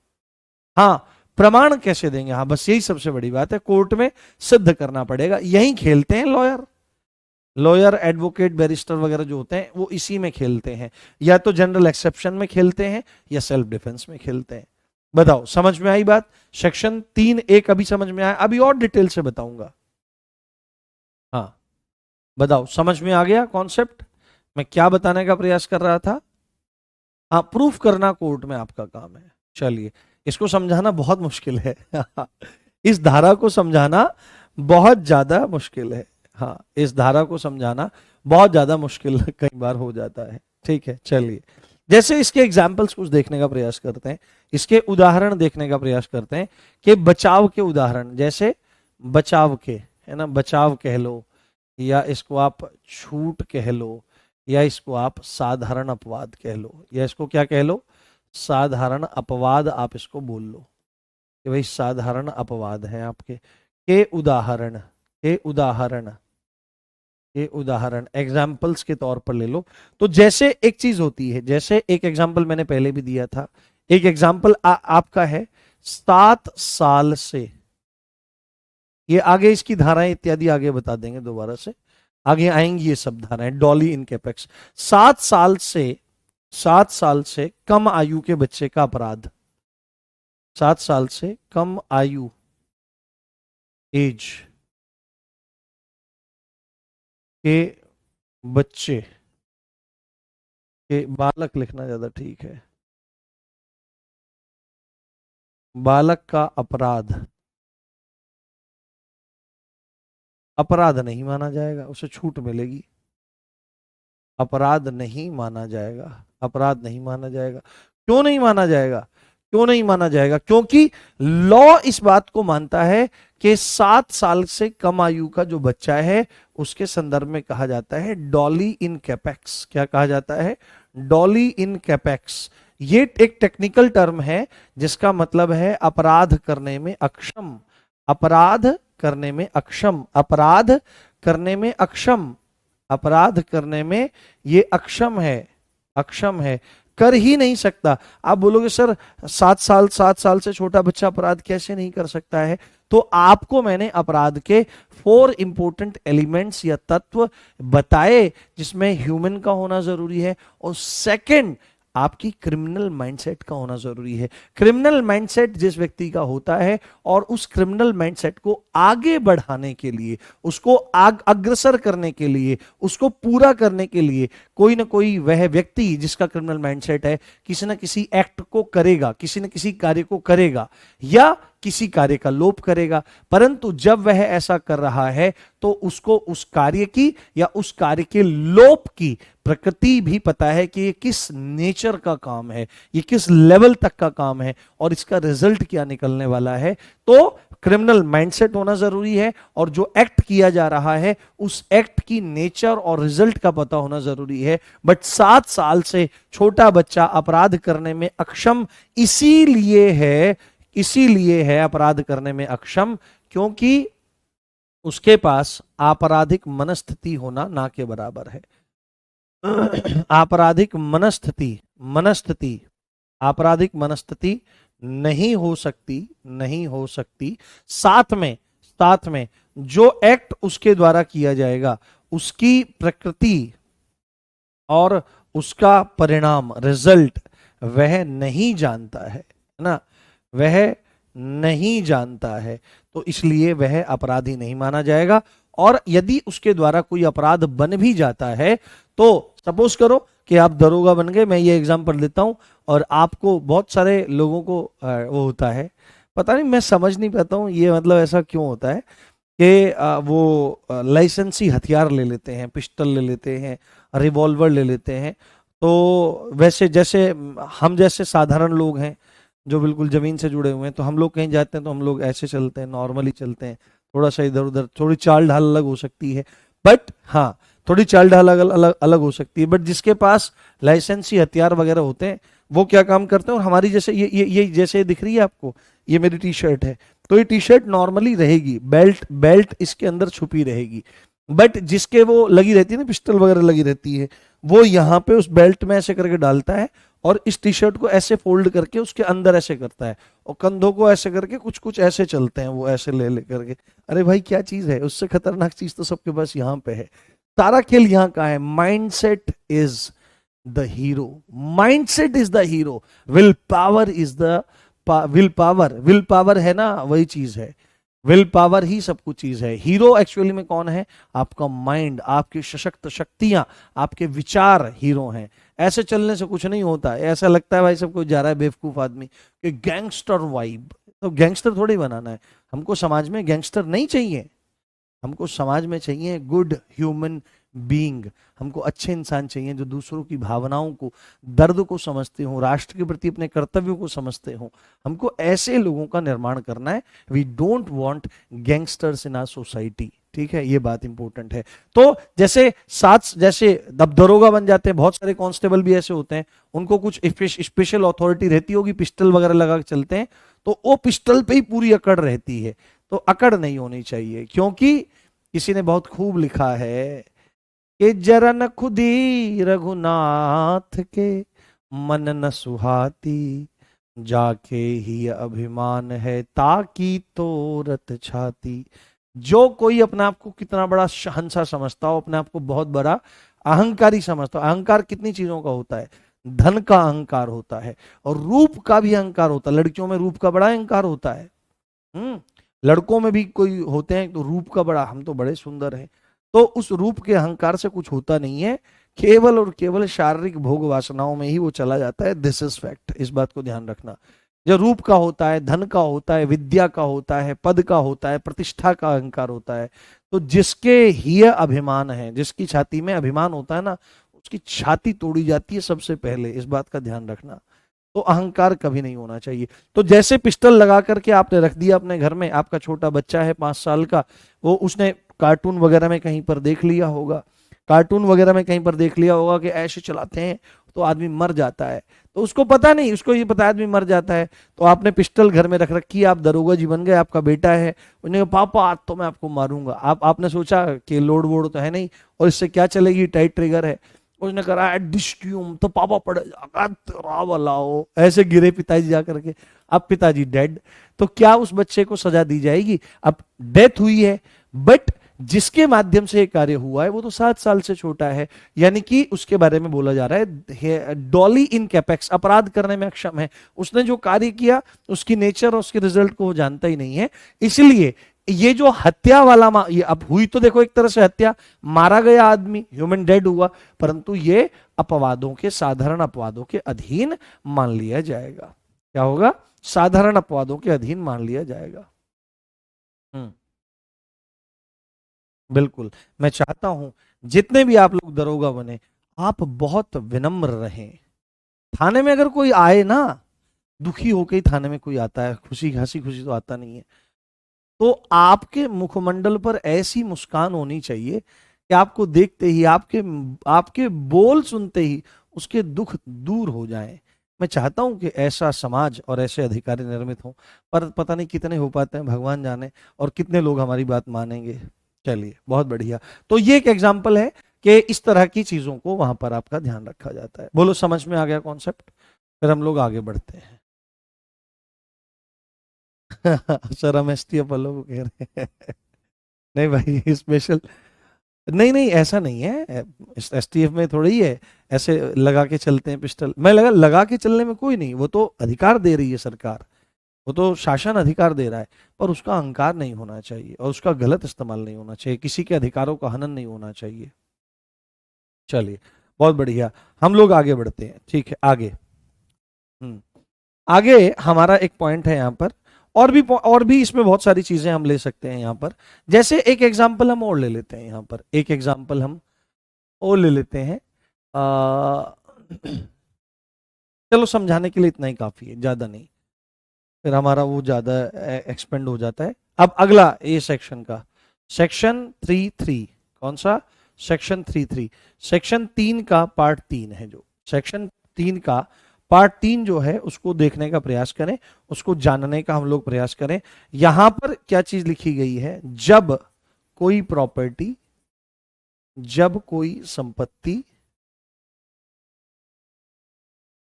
हाँ, प्रमाण कैसे देंगे? हाँ, बस यही सबसे बड़ी बात है, कोर्ट में सिद्ध करना पड़ेगा, यही खेलते हैं लॉयर एडवोकेट बैरिस्टर वगैरह जो होते हैं, वो इसी में खेलते हैं, या तो जनरल एक्सेप्शन में खेलते हैं या सेल्फ डिफेंस में खेलते हैं। बताओ, समझ में आई बात? सेक्शन 3(1) अभी समझ में आया? अभी और डिटेल से बताऊंगा। हाँ, बताओ, समझ में आ गया कॉन्सेप्ट? मैं क्या बताने का प्रयास कर रहा था? हाँ, प्रूफ करना कोर्ट में आपका काम है। चलिए, इसको समझाना बहुत मुश्किल है इस धारा को समझाना बहुत ज्यादा मुश्किल है। हाँ, इस धारा को समझाना बहुत ज्यादा मुश्किल कई बार हो जाता है। ठीक है, चलिए, जैसे इसके एग्जाम्पल्स कुछ देखने का प्रयास करते हैं, इसके उदाहरण देखने का प्रयास करते हैं कि बचाव के उदाहरण, जैसे बचाव के, है ना, बचाव कह लो, या इसको आप छूट कह लो, या इसको आप साधारण अपवाद कह लो, या इसको क्या कह लो, साधारण अपवाद आप इसको बोल लो कि भाई साधारण अपवाद है आपके। के उदाहरण, के उदाहरण, के उदाहरण एग्जाम्पल्स के तौर पर ले लो। तो जैसे एक चीज होती है, जैसे एक एग्जाम्पल मैंने पहले भी दिया था, एक एग्जाम्पल आपका है 7 साल से, ये आगे इसकी धाराएं इत्यादि आगे बता देंगे, दोबारा से आगे आएंगी ये सब धाराएं। डॉली इन कैपेक्स, 7 साल से, 7 साल से कम आयु के बच्चे का अपराध, 7 साल से कम आयु, एज के बच्चे के, बालक लिखना ज्यादा ठीक है, बालक का अपराध, अपराध नहीं माना जाएगा, उसे छूट मिलेगी। अपराध नहीं माना जाएगा, अपराध नहीं माना जाएगा। क्यों नहीं माना जाएगा, क्यों नहीं माना जाएगा? क्योंकि लॉ इस बात को मानता है कि 7 साल से कम आयु का जो बच्चा है उसके संदर्भ में कहा जाता है डॉली इन कैपेक्स। क्या कहा जाता है? डॉली इन कैपेक्स। ये एक टेक्निकल टर्म है जिसका मतलब है अपराध करने में अक्षम, अपराध करने में अक्षम, अपराध करने में अक्षम, अपराध करने में ये अक्षम है, अक्षम है, कर ही नहीं सकता। आप बोलोगे सर 7 साल से छोटा बच्चा अपराध कैसे नहीं कर सकता है? तो आपको मैंने अपराध के 4 इंपॉर्टेंट एलिमेंट्स या तत्व बताए जिसमें ह्यूमन का होना जरूरी है, और सेकंड आपकी क्रिमिनल माइंडसेट का होना जरूरी है। क्रिमिनल माइंडसेट जिस व्यक्ति का होता है और उस क्रिमिनल माइंडसेट को आगे बढ़ाने के लिए, उसको अग्रसर करने के लिए, उसको पूरा करने के लिए कोई ना कोई वह व्यक्ति जिसका क्रिमिनल माइंडसेट है किसी ना किसी एक्ट को करेगा, किसी न किसी कार्य को करेगा या किसी कार्य का लोप करेगा। परंतु जब वह ऐसा कर रहा है तो उसको उस कार्य की या उस कार्य के लोप की प्रकृति भी पता है कि ये किस नेचर का काम है, ये किस लेवल तक का काम है और इसका रिजल्ट क्या निकलने वाला है। तो क्रिमिनल माइंडसेट होना जरूरी है, और जो एक्ट किया जा रहा है उस एक्ट की नेचर और रिजल्ट का पता होना जरूरी है। बट 7 साल से छोटा बच्चा अपराध करने में अक्षम इसीलिए है, इसीलिए है अपराध करने में अक्षम क्योंकि उसके पास आपराधिक मनस्थिति होना ना के बराबर है। आपराधिक मनस्थिति, मनस्थिति, आपराधिक मनस्थिति नहीं हो सकती, नहीं हो सकती। साथ में, साथ में जो एक्ट उसके द्वारा किया जाएगा उसकी प्रकृति और उसका परिणाम, रिजल्ट वह नहीं जानता है ना, वह नहीं जानता है, तो इसलिए वह अपराधी नहीं माना जाएगा। और यदि उसके द्वारा कोई अपराध बन भी जाता है तो सपोज करो कि आप दरोगा बन गए, मैं ये एग्जांपल देता हूं, और आपको बहुत सारे लोगों को वो होता है, पता नहीं, मैं समझ नहीं पाता हूं ये मतलब ऐसा क्यों होता है कि वो लाइसेंसी हथियार ले लेते हैं, पिस्टल ले लेते हैं, रिवॉल्वर ले लेते हैं। तो वैसे जैसे हम जैसे साधारण लोग हैं जो बिल्कुल जमीन से जुड़े हुए हैं, तो हम लोग कहीं जाते हैं तो हम लोग ऐसे चलते हैं, नॉर्मली चलते हैं, थोड़ा सा इधर उधर, थोड़ी चाल ढाल अलग हो सकती है, बट हाँ थोड़ी चाल ढाल अलग अलग अलग हो सकती है। बट जिसके पास लाइसेंसी हथियार वगैरह होते हैं वो क्या काम करते हैं, और हमारी जैसे ये जैसे दिख रही है आपको, ये मेरी टी शर्ट है, तो ये टी शर्ट नॉर्मली रहेगी, बेल्ट बेल्ट इसके अंदर छुपी रहेगी। बट जिसके वो लगी रहती है ना, पिस्टल वगैरह लगी रहती है, वो यहाँ पे उस बेल्ट में ऐसे करके डालता है और इस टी शर्ट को ऐसे फोल्ड करके उसके अंदर ऐसे करता है, और कंधों को ऐसे करके कुछ कुछ ऐसे चलते हैं वो ऐसे ले ले करके। अरे भाई क्या चीज है, उससे खतरनाक चीज तो सबके पास यहाँ पे है। सारा खेल यहाँ का है, mindset is the hero, mindset is the hero, will power is the will power, will power है ना वही चीज है। विल पावर ही सब कुछ चीज है। हीरो एक्चुअली में कौन है? आपका माइंड, आपकी सशक्त शक्तियां, आपके विचार हीरो हैं। ऐसे चलने से कुछ नहीं होता है। ऐसा लगता है भाई सब कुछ जा रहा है बेवकूफ आदमी कि गैंगस्टर वाइब, तो गैंगस्टर थोड़ी बनाना है हमको। समाज में गैंगस्टर नहीं चाहिए, हमको समाज में चाहिए गुड ह्यूमन बीइंग। हमको अच्छे इंसान चाहिए जो दूसरों की भावनाओं को, दर्द को समझते हो, राष्ट्र के प्रति अपने कर्तव्यों को समझते हो। हमको ऐसे लोगों का निर्माण करना है। We don't want gangsters in our society. ठीक है, ये बात इंपॉर्टेंट है। तो जैसे अब दरोगा बन जाते हैं, बहुत सारे कांस्टेबल भी ऐसे होते हैं, उनको कुछ स्पेशल अथॉरिटी रहती होगी, पिस्टल वगैरह लगा के चलते हैं, तो वो पिस्टल पे ही पूरी अकड़ रहती है। तो अकड़ नहीं होनी चाहिए, क्योंकि किसी ने बहुत खूब लिखा है कि जरा न खुदी रघुनाथ के मन न सुहाती, जाके ही अभिमान है ताकि तोरत छाती। जो कोई अपने आप को कितना बड़ा शहंशाह समझता हो, अपने आप को बहुत बड़ा अहंकारी समझता हो। अहंकार कितनी चीजों का होता है? धन का अहंकार होता है, और रूप का भी अहंकार होता है। लड़कियों में रूप का बड़ा अहंकार होता है। लड़कों में भी कोई होते हैं तो रूप का बड़ा, हम तो बड़े सुंदर हैं। तो उस रूप के अहंकार से कुछ होता नहीं है, केवल और केवल शारीरिक भोग वासनाओं में ही वो चला जाता है। दिस इज फैक्ट, इस बात को ध्यान रखना। जो रूप का होता है, धन का होता है, विद्या का होता है, पद का होता है, प्रतिष्ठा का अहंकार होता है, तो जिसके ही अभिमान है, जिसकी छाती में अभिमान होता है ना, उसकी छाती तोड़ी जाती है सबसे पहले। इस बात का ध्यान रखना। तो अहंकार कभी नहीं होना चाहिए। तो जैसे पिस्टल लगा करके आपने रख दिया अपने घर में, आपका छोटा बच्चा है 5 साल का, वो उसने कार्टून वगैरह में कहीं पर देख लिया होगा, कार्टून वगैरह में कहीं पर देख लिया होगा कि ऐसे चलाते हैं तो आदमी मर जाता है। तो उसको पता नहीं, उसको ये पता है आदमी मर जाता है। तो आपने पिस्टल घर में रख रखी, आप दरोगा जी बन गए, आपका बेटा है, उन्हें पापा आज तो मैं आपको मारूंगा। आपने सोचा कि लोड वोड तो है नहीं, और इससे क्या चलेगी, टाइट ट्रिगर है। उसने करा डिस्ट्यूम, तो पापा पड़ जाएगा, तेरा वाला हो, ऐसे गिरे पिताजी जा करके, अब पिताजी डेड। तो क्या उस बच्चे को सजा दी जाएगी? अब डेथ हुई है, बट जिसके माध्यम से ये कार्य हुआ है वो तो 7 साल से छोटा है, यानी कि उसके बारे में बोला जा रहा है डॉली इन कैपेक्स, अपराध करने में अक्षम है। उसने जो कार्य किया, उसकी नेचर और उसके रिजल्ट को वो जानता ही नहीं है। इसलिए ये जो हत्या वाला ये अब हुई, तो देखो एक तरह से हत्या, मारा गया आदमी, ह्यूमन डेड हुआ, परंतु ये अपवादों के, साधारण अपवादों के अधीन मान लिया जाएगा। क्या होगा? साधारण अपवादों के अधीन मान लिया जाएगा। बिल्कुल। मैं चाहता हूं जितने भी आप लोग दरोगा बने, आप बहुत विनम्र रहें। थाने में अगर कोई आए ना, दुखी होकर ही थाने में कोई आता है, खुशी हंसी खुशी तो आता नहीं है। तो आपके मुखमंडल पर ऐसी मुस्कान होनी चाहिए कि आपको देखते ही, आपके आपके बोल सुनते ही उसके दुख दूर हो जाएं। मैं चाहता हूं कि ऐसा समाज और ऐसे अधिकारी निर्मित हों, पर पता नहीं कितने हो पाते हैं, भगवान जाने, और कितने लोग हमारी बात मानेंगे। चलिए, बहुत बढ़िया। तो ये एक एग्जाम्पल है कि इस तरह की चीजों को वहां पर आपका ध्यान रखा जाता है। बोलो, समझ में आ गया कॉन्सेप्ट? फिर हम लोग आगे बढ़ते हैं। सर, हम एसटीएफ वालों को कह रहे हैं। नहीं भाई, स्पेशल नहीं नहीं, ऐसा नहीं है। एसटीएफ में थोड़ी ही है ऐसे लगा के चलते हैं पिस्टल। मैं लगा के चलने में कोई नहीं, वो तो अधिकार दे रही है सरकार, वो तो शासन अधिकार दे रहा है, पर उसका अहंकार नहीं होना चाहिए और उसका गलत इस्तेमाल नहीं होना चाहिए, किसी के अधिकारों का हनन नहीं होना चाहिए। चलिए, बहुत बढ़िया, हम लोग आगे बढ़ते हैं। ठीक है, आगे। हम्म आगे हमारा एक पॉइंट है यहाँ पर, और भी इसमें बहुत सारी चीजें हम ले सकते हैं यहाँ पर। जैसे एक एग्जाम्पल हम और ले लेते हैं, यहाँ पर एक एग्जाम्पल हम और ले लेते हैं। आ, चलो, समझाने के लिए इतना ही काफी है, ज्यादा नहीं, फिर हमारा वो ज्यादा एक्सपेंड हो जाता है। अब अगला ए सेक्शन का, सेक्शन 3.3। कौन सा? सेक्शन 3.3। सेक्शन 3 का पार्ट 3 है, जो सेक्शन 3 का पार्ट 3 जो है, उसको देखने का प्रयास करें, उसको जानने का हम लोग प्रयास करें। यहां पर क्या चीज लिखी गई है? जब कोई प्रॉपर्टी, जब कोई संपत्ति,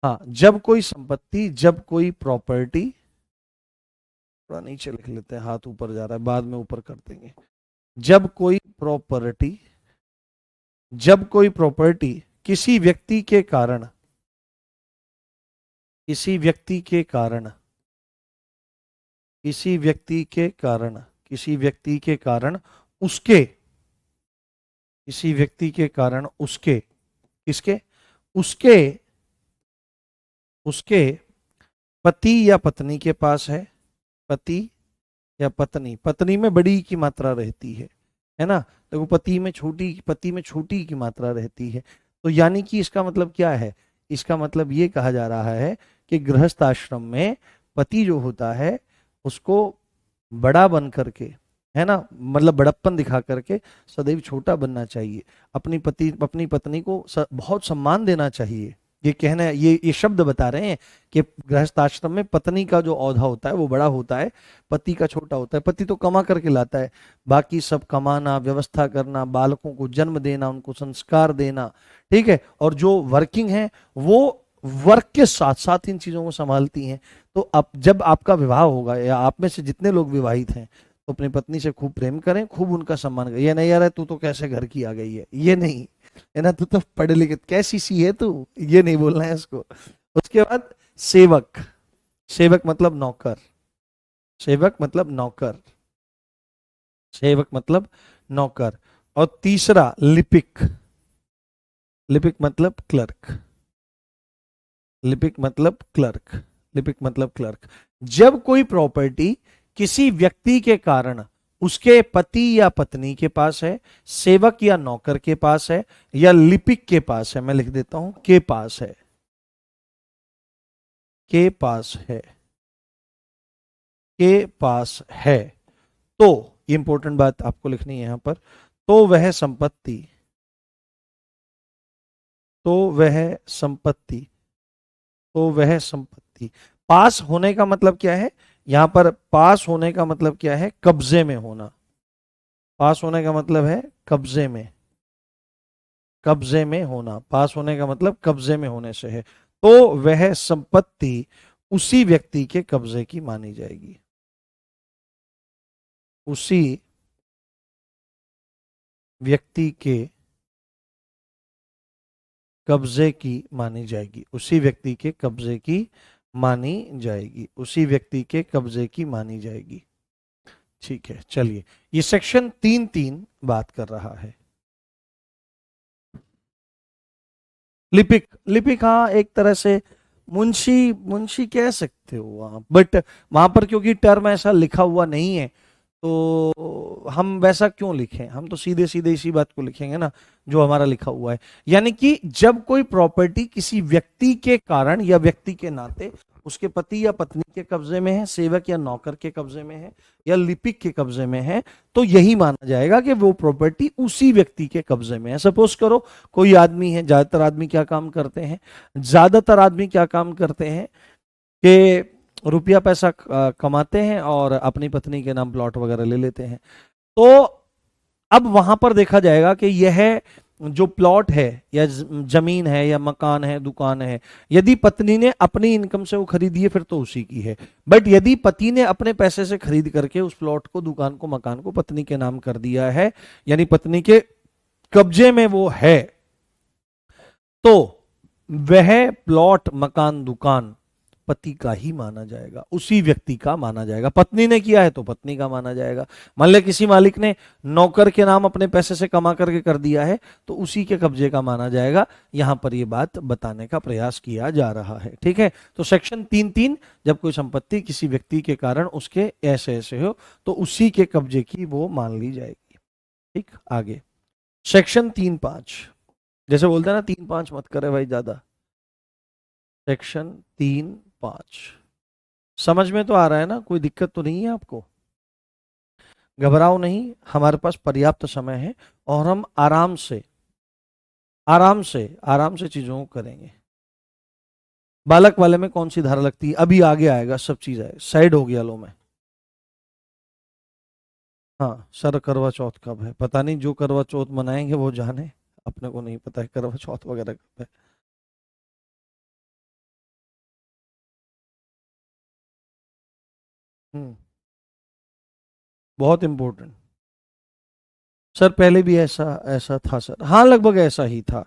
हाँ, जब कोई संपत्ति, जब कोई प्रॉपर्टी, थोड़ा नीचे लिख लेते हैं, हाथ ऊपर जा रहा है, बाद में ऊपर कर देंगे। जब कोई प्रॉपर्टी, जब कोई प्रॉपर्टी किसी व्यक्ति के कारण, किसी व्यक्ति के कारण, किसी व्यक्ति के कारण किसी व्यक्ति के कारण उसके, किसी व्यक्ति के कारण उसके, किसके, उसके, उसके पति या पत्नी के पास है, पति या पत्नी, पत्नी में बड़ी की मात्रा रहती है ना, देखो पति में छोटी की मात्रा रहती है। तो यानी कि इसका मतलब क्या है, इसका मतलब ये कहा जा रहा है कि गृहस्थ आश्रम में पति जो होता है उसको बड़ा बन करके, है ना, मतलब बड़प्पन दिखा करके सदैव छोटा बनना चाहिए, अपनी पत्नी को बहुत सम्मान देना चाहिए। ये कहना, ये शब्द बता रहे हैं कि गृहस्थ आश्रम में पत्नी का जो औधा होता है वो बड़ा होता है, पति का छोटा होता है। पति तो कमा करके लाता है, बाकी सब कमाना, व्यवस्था करना, बालकों को जन्म देना, उनको संस्कार देना, ठीक है, और जो वर्किंग है वो वर्क के साथ साथ इन चीजों को संभालती हैं। तो अब जब आपका विवाह होगा, या आप में से जितने लोग विवाहित हैं, तो अपनी पत्नी से खूब प्रेम करें, खूब उनका सम्मान करें। ये नहीं यार तू तो कैसे घर की आ गई है, ये नहीं है ना, तू तो पढ़े लिखे, कैसी सी है तू, ये नहीं बोलना है उसको। उसके बाद सेवक, सेवक मतलब नौकर, सेवक मतलब नौकर, सेवक मतलब नौकर। और तीसरा लिपिक, लिपिक मतलब क्लर्क, लिपिक मतलब क्लर्क, लिपिक मतलब क्लर्क। जब कोई प्रॉपर्टी किसी व्यक्ति के कारण उसके पति या पत्नी के पास है, सेवक या नौकर के पास है, या लिपिक के पास है, मैं लिख देता हूं के पास है, के पास है, के पास है, तो ये इंपॉर्टेंट बात आपको लिखनी है यहां पर, तो वह संपत्ति, तो वह संपत्ति, तो वह संपत्ति, पास होने का मतलब क्या है, यहां पर पास होने का मतलब क्या है, कब्जे में होना, पास होने का मतलब है कब्जे में, कब्जे में होना, पास होने का मतलब कब्जे में होने से है। तो वह संपत्ति उसी व्यक्ति के कब्जे की मानी जाएगी, उसी व्यक्ति के कब्जे की मानी जाएगी, उसी व्यक्ति के कब्जे की मानी जाएगी, उसी व्यक्ति के कब्जे की मानी जाएगी। ठीक है, चलिए, ये सेक्शन 3.3 बात कर रहा है। लिपिक, लिपिक हाँ एक तरह से मुंशी, मुंशी कह सकते हो आप, बट वहां पर क्योंकि टर्म ऐसा लिखा हुआ नहीं है, तो हम वैसा क्यों लिखें, हम तो सीधे सीधे इसी बात को लिखेंगे ना जो हमारा लिखा हुआ है। यानी कि जब कोई प्रॉपर्टी किसी व्यक्ति के कारण या व्यक्ति के नाते उसके पति या पत्नी के कब्जे में है, सेवक या नौकर के कब्जे में है, या लिपिक के कब्जे में है, तो यही माना जाएगा कि वो प्रॉपर्टी उसी व्यक्ति के कब्जे में है। सपोज करो कोई आदमी है, ज्यादातर आदमी क्या काम करते हैं, ज्यादातर आदमी क्या काम करते हैं कि रुपया पैसा कमाते हैं और अपनी पत्नी के नाम प्लॉट वगैरह ले लेते हैं। तो अब वहां पर देखा जाएगा कि यह जो प्लॉट है या जमीन है या मकान है, दुकान है, यदि पत्नी ने अपनी इनकम से वो खरीदी है फिर तो उसी की है। बट यदि पति ने अपने पैसे से खरीद करके उस प्लॉट को, दुकान को, मकान को पत्नी के नाम कर दिया है, यानी पत्नी के कब्जे में वो है, तो वह प्लॉट, मकान, दुकान पति का ही माना जाएगा, उसी व्यक्ति का माना जाएगा। पत्नी ने किया है तो पत्नी का माना जाएगा। मान ले किसी मालिक ने नौकर के नाम अपने पैसे से कमा करके कर दिया है तो उसी के कब्जे का माना जाएगा। यहां पर यह बात बताने का प्रयास किया जा रहा है। ठीक है, तो सेक्शन 3.3, जब कोई संपत्ति किसी व्यक्ति के कारण उसके ऐसे ऐसे हो तो उसी के कब्जे की वो मान ली जाएगी। ठीक, आगे सेक्शन 3.5, जैसे बोलते हैं ना 3.5 मत करे भाई ज्यादा। सेक्शन 3.5 समझ में तो आ रहा है ना, कोई दिक्कत तो नहीं है आपको? घबराओ नहीं, हमारे पास पर्याप्त समय है और हम आराम से आराम से चीजों को करेंगे। बालक वाले में कौन सी धारा लगती है, अभी आगे आएगा, सब चीज है, साइड हो गया लो में। हाँ, सर करवा चौथ कब है पता नहीं, जो करवा चौथ मनाएंगे वो जाने, अपने को नहीं पता है करवा चौथ वगैरह कब है। बहुत इंपॉर्टेंट सर, पहले भी ऐसा ऐसा था सर, हाँ लगभग ऐसा ही था,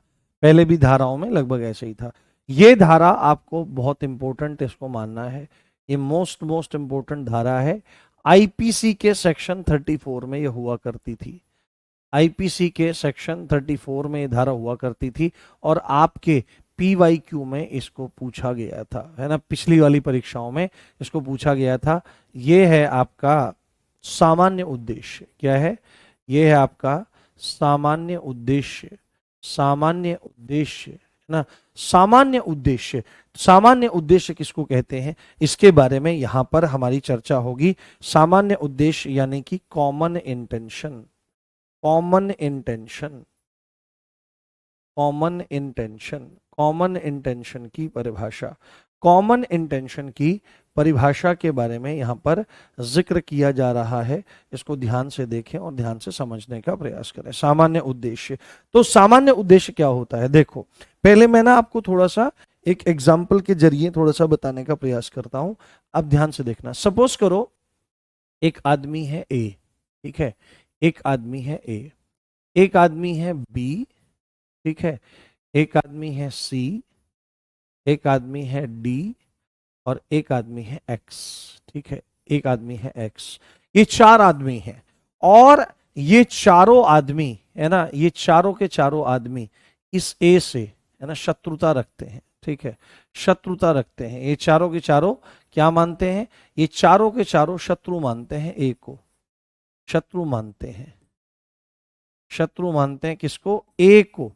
पहले भी धाराओं में लगभग ऐसा ही था। ये धारा आपको बहुत इंपॉर्टेंट, इसको मानना है, ये मोस्ट मोस्ट इंपॉर्टेंट धारा है। आईपीसी के सेक्शन 34 में ये हुआ करती थी। आईपीसी के सेक्शन 34 में ये धारा हुआ करती थी और आपके पीवाईक्यू में इसको पूछा गया था, है ना, पिछली वाली परीक्षाओं में इसको पूछा गया था। ये है आपका सामान्य उद्देश्य। क्या है? ये है आपका सामान्य उद्देश्य। सामान्य उद्देश्य, है ना, सामान्य उद्देश्य। सामान्य उद्देश्य किसको कहते हैं, इसके बारे में यहां पर हमारी चर्चा होगी। सामान्य उद्देश्य यानी कि common intention. Common intention, common intention, common intention की परिभाषा। कॉमन इंटेंशन की परिभाषा के बारे में यहां पर जिक्र किया जा रहा है। इसको ध्यान से देखें और ध्यान से समझने का प्रयास करें। सामान्य उद्देश्य, तो सामान्य उद्देश्य क्या होता है? देखो, पहले मैं ना आपको थोड़ा सा एक एग्जाम्पल के जरिए थोड़ा सा बताने का प्रयास करता हूं। अब ध्यान से देखना। सपोज करो एक आदमी है ए, ठीक है, एक आदमी है ए, एक आदमी है बी, ठीक है, एक आदमी है सी, एक आदमी है डी और एक आदमी है एक्स, ठीक है, एक आदमी है एक्स। ये चार आदमी हैं और ये चारों आदमी, है ना, ये चारों के चारों आदमी इस ए से, है ना, शत्रुता रखते हैं, ठीक है, शत्रुता रखते हैं। ये चारों के चारों क्या मानते हैं? ये चारों के चारों शत्रु मानते हैं ए को, शत्रु मानते हैं, शत्रु मानते हैं किसको? ए को।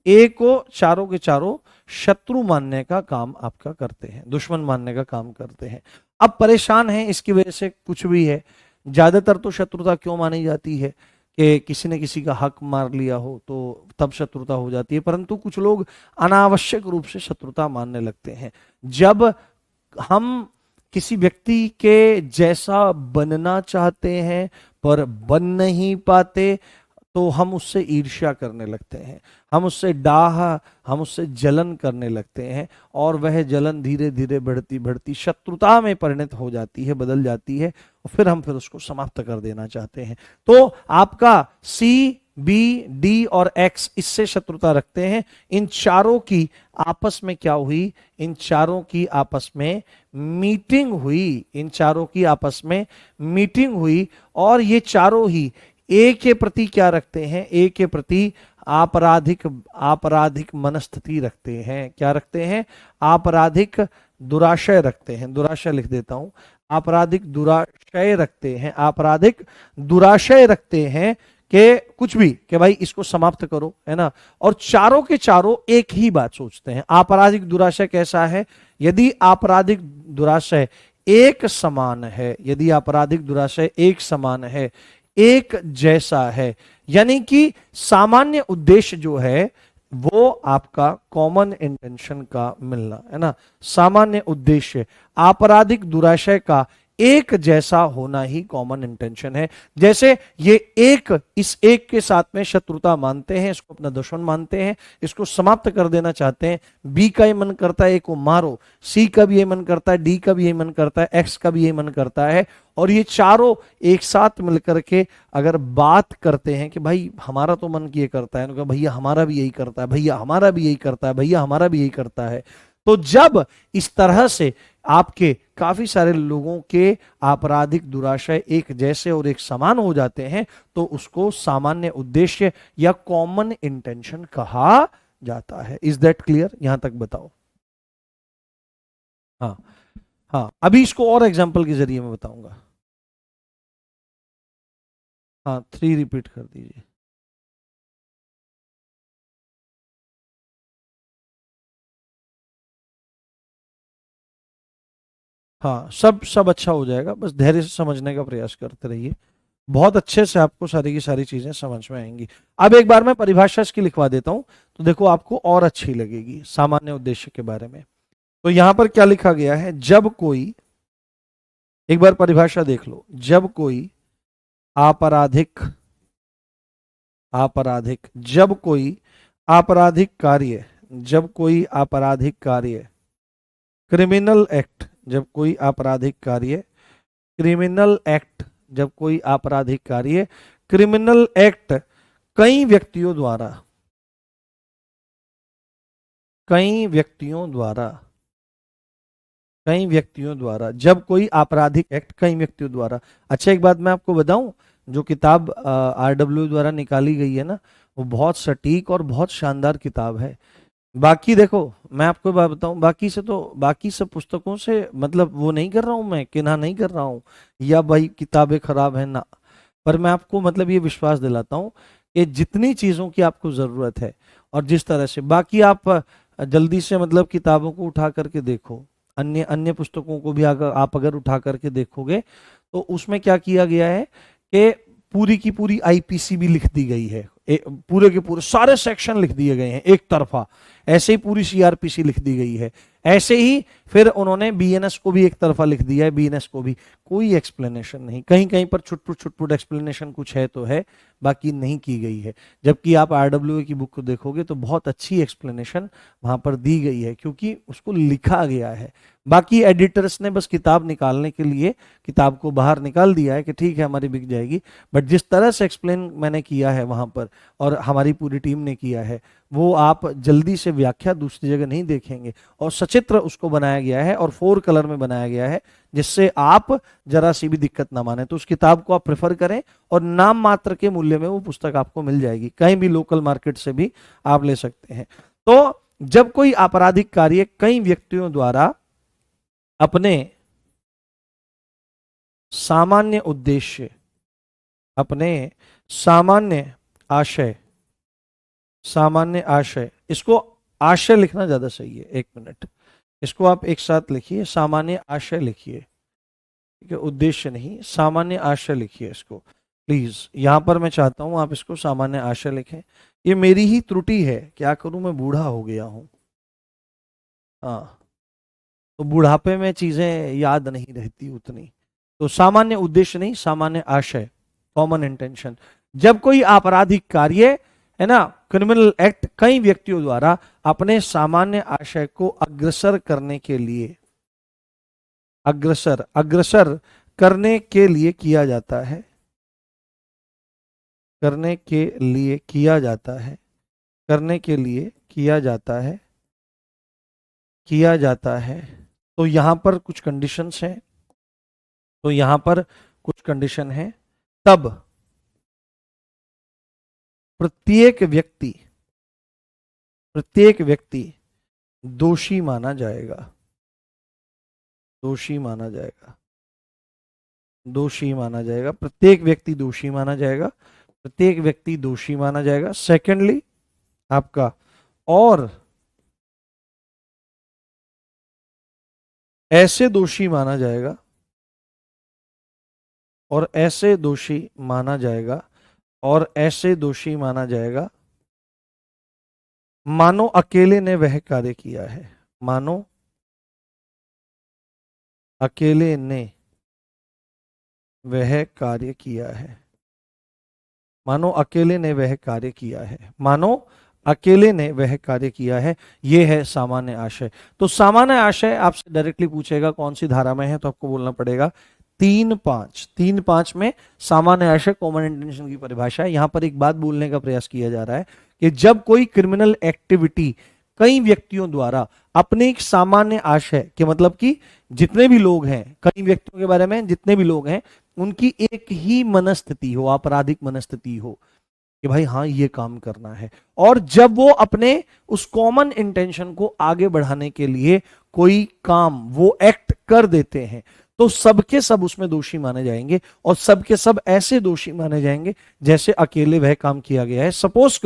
ए को चारों के चारों शत्रु मानने का काम आपका करते हैं, दुश्मन मानने का काम करते हैं। अब परेशान है इसकी वजह से कुछ भी है। ज्यादातर तो शत्रुता क्यों मानी जाती है कि किसी ने किसी का हक मार लिया हो तो तब शत्रुता हो जाती है, परंतु कुछ लोग अनावश्यक रूप से शत्रुता मानने लगते हैं। जब हम किसी व्यक्ति के जैसा बनना चाहते हैं पर बन नहीं पाते तो हम उससे ईर्ष्या करने लगते हैं, हम उससे डाह, हम उससे जलन करने लगते हैं और वह जलन धीरे धीरे बढ़ती बढ़ती शत्रुता में परिणत हो जाती है, बदल जाती है और फिर उसको समाप्त कर देना चाहते हैं। तो आपका सी, बी, डी और एक्स इससे शत्रुता रखते हैं। इन चारों की आपस में क्या हुई? इन चारों की आपस में मीटिंग हुई, इन चारों की आपस में मीटिंग हुई और ये चारों ही ए के प्रति क्या रखते हैं? ए के प्रति आपराधिक, आपराधिक मनस्थिति रखते हैं। क्या रखते हैं? आपराधिक दुराशय रखते हैं। दुराशय लिख देता हूं, आपराधिक दुराशय रखते हैं, आपराधिक दुराशय रखते हैं कि कुछ भी, कि भाई इसको समाप्त करो, है ना। और चारों के चारों एक ही बात सोचते हैं। आपराधिक दुराशय कैसा है? यदि आपराधिक दुराशय एक समान है, यदि आपराधिक दुराशय एक समान है, एक जैसा है, यानी कि सामान्य उद्देश्य जो है वो आपका कॉमन इंटेंशन का मिलना, है ना। सामान्य उद्देश्य आपराधिक दुराशय का एक जैसा होना ही कॉमन इंटेंशन है। जैसे ये एक इस एक के साथ में शत्रुता मानते हैं, इसको अपना दुश्मन मानते हैं, इसको समाप्त कर देना चाहते हैं। बी का ये मन करता है ए को मारो, सी का भी ये मन करता है, डी का भी ये मन करता है, एक्स का भी ये मन करता है और ये चारों एक साथ मिलकर के अगर बात करते हैं कि भाई हमारा तो मन ये करता है, तो भैया हमारा भी यही करता है, भैया हमारा भी यही करता है, भैया हमारा भी यही करता है। तो जब इस तरह से आपके काफी सारे लोगों के आपराधिक दुराशय एक जैसे और एक समान हो जाते हैं तो उसको सामान्य उद्देश्य या कॉमन इंटेंशन कहा जाता है। Is that clear? यहां तक बताओ। हाँ हाँ, अभी इसको और एग्जांपल के जरिए मैं बताऊंगा। हाँ, 3 रिपीट कर दीजिए। हाँ, सब सब अच्छा हो जाएगा, बस धैर्य से समझने का प्रयास करते रहिए। बहुत अच्छे से आपको सारी की सारी चीजें समझ में आएंगी। अब एक बार मैं परिभाषा इसकी लिखवा देता हूं तो देखो आपको और अच्छी लगेगी सामान्य उद्देश्य के बारे में। तो यहां पर क्या लिखा गया है? जब कोई, एक बार परिभाषा देख लो, जब कोई आपराधिक, आपराधिक, जब कोई आपराधिक कार्य, जब कोई आपराधिक कार्य, क्रिमिनल एक्ट, जब कोई आपराधिक कार्य, क्रिमिनल एक्ट, जब कोई आपराधिक कार्य, क्रिमिनल एक्ट कई व्यक्तियों द्वारा, कई व्यक्तियों द्वारा, कई व्यक्तियों द्वारा, जब कोई आपराधिक एक्ट कई व्यक्तियों द्वारा। अच्छा एक बात मैं आपको बताऊं, जो किताब आरडब्ल्यू द्वारा निकाली गई है ना, वो बहुत सटीक और बहुत शानदार किताब है। बाकी देखो मैं आपको बात बताऊं, बाकी से तो बाकी सब पुस्तकों से मतलब वो नहीं कर रहा हूं, मैं किना नहीं कर रहा हूं या भाई किताबें खराब है ना, पर मैं आपको मतलब ये विश्वास दिलाता हूं कि जितनी चीजों की आपको जरूरत है और जिस तरह से बाकी आप जल्दी से मतलब किताबों को उठा करके देखो, अन्य अन्य पुस्तकों को भी अगर आप अगर उठा करके देखोगे तो उसमें क्या किया गया है कि पूरी की पूरी आईपीसी भी लिख दी गई है, पूरे के पूरे सारे सेक्शन लिख दिए गए हैं एक तरफा, ऐसे ही पूरी सीआरपीसी लिख दी गई है, ऐसे ही फिर उन्होंने बीएनएस को भी एक तरफा लिख दिया है, बीएनएस को भी कोई एक्सप्लेनेशन नहीं, कहीं कहीं पर छुटपुट एक्सप्लेनेशन कुछ है तो है, बाकी नहीं की गई है। जबकि आप आरडब्ल्यूए की बुक को देखोगे तो बहुत अच्छी एक्सप्लेनेशन वहां पर दी गई है, क्योंकि उसको लिखा गया है। बाकी एडिटर्स ने बस किताब निकालने के लिए किताब को बाहर निकाल दिया है कि ठीक है हमारी बिक जाएगी, बट जिस तरह से एक्सप्लेन मैंने किया है वहां पर और हमारी पूरी टीम ने किया है, वो आप जल्दी से व्याख्या दूसरी जगह नहीं देखेंगे, और सचित्र उसको बनाया गया है और 4 कलर में बनाया गया है, जिससे आप जरा सी भी दिक्कत ना माने। तो उस किताब को आप प्रेफर करें और नाम मात्र के मूल्य में वो पुस्तक आपको मिल जाएगी, कहीं भी लोकल मार्केट से भी आप ले सकते हैं। तो जब कोई आपराधिक कार्य कई व्यक्तियों द्वारा अपने सामान्य उद्देश्य, अपने सामान्य आशय, सामान्य आशय, इसको आशय लिखना ज्यादा सही है, 1 मिनट, इसको आप एक साथ लिखिए, सामान्य आशय लिखिए, ठीक है, उद्देश्य नहीं, सामान्य आशय लिखिए इसको प्लीज। यहां पर मैं चाहता हूं आप इसको सामान्य आशय लिखें। ये मेरी ही त्रुटि है, क्या करूं, मैं बूढ़ा हो गया हूं, हाँ, तो बुढ़ापे में चीजें याद नहीं रहती उतनी। तो सामान्य उद्देश्य नहीं, सामान्य आशय, कॉमन इंटेंशन। जब कोई आपराधिक कार्य है ना, क्रिमिनल एक्ट कई व्यक्तियों द्वारा अपने सामान्य आशय को अग्रसर करने के लिए, अग्रसर करने के लिए किया जाता है, करने के लिए किया जाता है, करने के लिए किया जाता है, किया जाता है। तो यहां पर कुछ कंडीशंस हैं, तो यहां पर कुछ कंडीशन है, तब प्रत्येक व्यक्ति, प्रत्येक व्यक्ति दोषी माना जाएगा, दोषी माना जाएगा, दोषी माना जाएगा, प्रत्येक व्यक्ति दोषी माना जाएगा, प्रत्येक व्यक्ति दोषी माना जाएगा। सेकेंडली आपका, और ऐसे दोषी माना जाएगा, और ऐसे दोषी माना जाएगा, और ऐसे दोषी माना जाएगा मानो अकेले ने वह कार्य किया है, मानो अकेले ने वह कार्य किया है, मानो अकेले ने वह कार्य किया है, मानो अकेले ने वह कार्य किया है। यह है सामान्य आशय। तो सामान्य आशय आपसे डायरेक्टली पूछेगा कौन सी धारा में है, तो आपको बोलना पड़ेगा 3.5 में सामान्य आशय कॉमन इंटेंशन की परिभाषा है। यहां पर एक बात बोलने का प्रयास किया जा रहा है कि जब कोई क्रिमिनल एक्टिविटी कई व्यक्तियों द्वारा अपने एक सामान्य आशय के, मतलब कि जितने भी लोग हैं, कई व्यक्तियों के बारे में जितने भी लोग हैं, उनकी एक ही मनस्थिति हो, आपराधिक मनस्थिति हो कि भाई हाँ ये काम करना है, और जब वो अपने उस कॉमन इंटेंशन को आगे बढ़ाने के लिए कोई काम, वो एक्ट कर देते हैं, तो सबके सब उसमें दोषी माने जाएंगे, और सबके सब ऐसे दोषी माने जाएंगे जैसे अकेले वह काम किया गया है। सपोज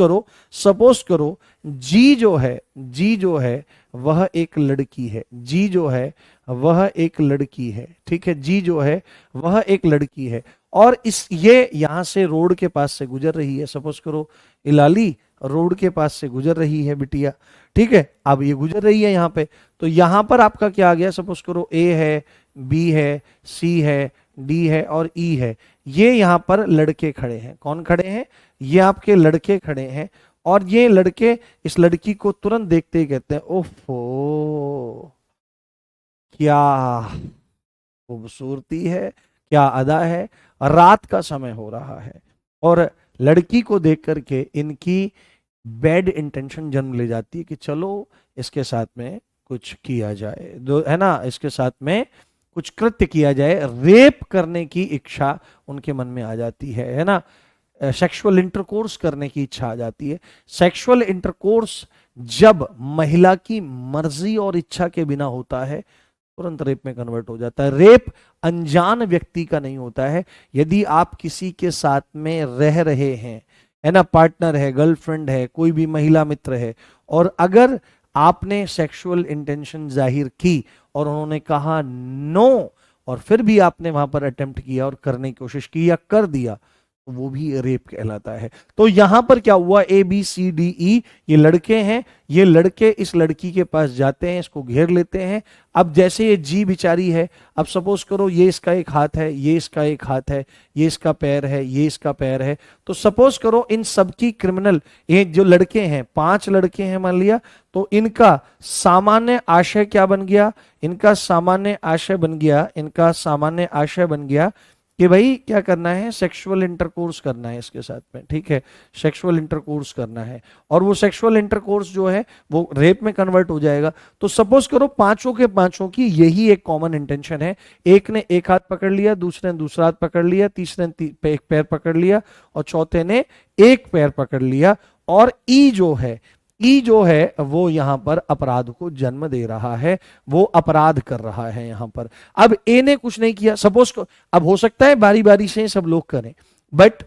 करो जी जो है, जी जो है वह एक लड़की है, जी जो है वह एक लड़की है, ठीक है, जी जो है वह एक लड़की है, और इस ये यहां से रोड के पास से गुजर रही है। सपोज करो इलाली रोड के पास से गुजर रही है बिटिया, ठीक है, अब ये गुजर रही है यहां पे, तो यहां पर आपका क्या आ गया, सपोज करो ए है, बी है, सी है, डी है और ई है। ये यहां पर लड़के खड़े हैं, कौन खड़े हैं, ये आपके लड़के खड़े हैं, और ये लड़के इस लड़की को तुरंत देखते ही कहते हैं ओफो क्या खूबसूरती है, क्या अदा है, रात का समय हो रहा है, और लड़की को देख करके इनकी बैड इंटेंशन जन्म ले जाती है कि चलो इसके साथ में कुछ किया जाए, है ना, इसके साथ में कुछ कृत्य किया जाए, रेप करने की इच्छा उनके मन में आ जाती है ना, सेक्सुअल इंटरकोर्स करने की इच्छा आ जाती है। सेक्सुअल इंटरकोर्स जब महिला की मर्जी और इच्छा के बिना होता है, तुरंत रेप में कन्वर्ट हो जाता है। रेप अनजान व्यक्ति का नहीं होता है। यदि आप किसी के साथ में रह रहे हैं, है ना, पार्टनर है, गर्लफ्रेंड है, कोई भी महिला मित्र है, और अगर आपने सेक्सुअल इंटेंशन जाहिर की और उन्होंने कहा नो, और फिर भी आपने वहां पर अटेम्प्ट किया और करने की कोशिश की या कर दिया, तो वो भी रेप कहलाता है। तो यहां पर क्या हुआ, A B C D E, ये लड़के हैं, ये लड़के इस लड़की के पास जाते हैं, इसको घेर लेते हैं। अब जैसे ये जी बिचारी है, अब सपोज करो ये इसका एक हाथ है, ये इसका एक हाथ है, ये इसका पैर है, ये इसका पैर है, तो सपोज करो इन सबकी क्रिमिनल, ये जो लड़के हैं, 5 लड़के हैं मान लिया, तो इनका सामान्य आशय क्या बन गया, इनका सामान्य आशय बन गया, इनका सामान्य आशय बन गया कि भाई क्या करना है, सेक्सुअल इंटरकोर्स करना है इसके साथ में, ठीक है, सेक्सुअल इंटरकोर्स करना है, और वो सेक्सुअल इंटरकोर्स जो है वो रेप में कन्वर्ट हो जाएगा। तो सपोज करो पांचों के पांचों की यही एक कॉमन इंटेंशन है, एक ने एक हाथ पकड़ लिया, दूसरे ने दूसरा हाथ पकड़ लिया, तीसरे ने एक पैर पकड़ लिया, और चौथे ने एक पैर पकड़ लिया, और ई जो है वो यहां पर अपराध को जन्म दे रहा है, वो अपराध कर रहा है यहां पर। अब ए ने कुछ नहीं किया, सपोज को, अब हो सकता है बारी बारी से सब लोग करें, बट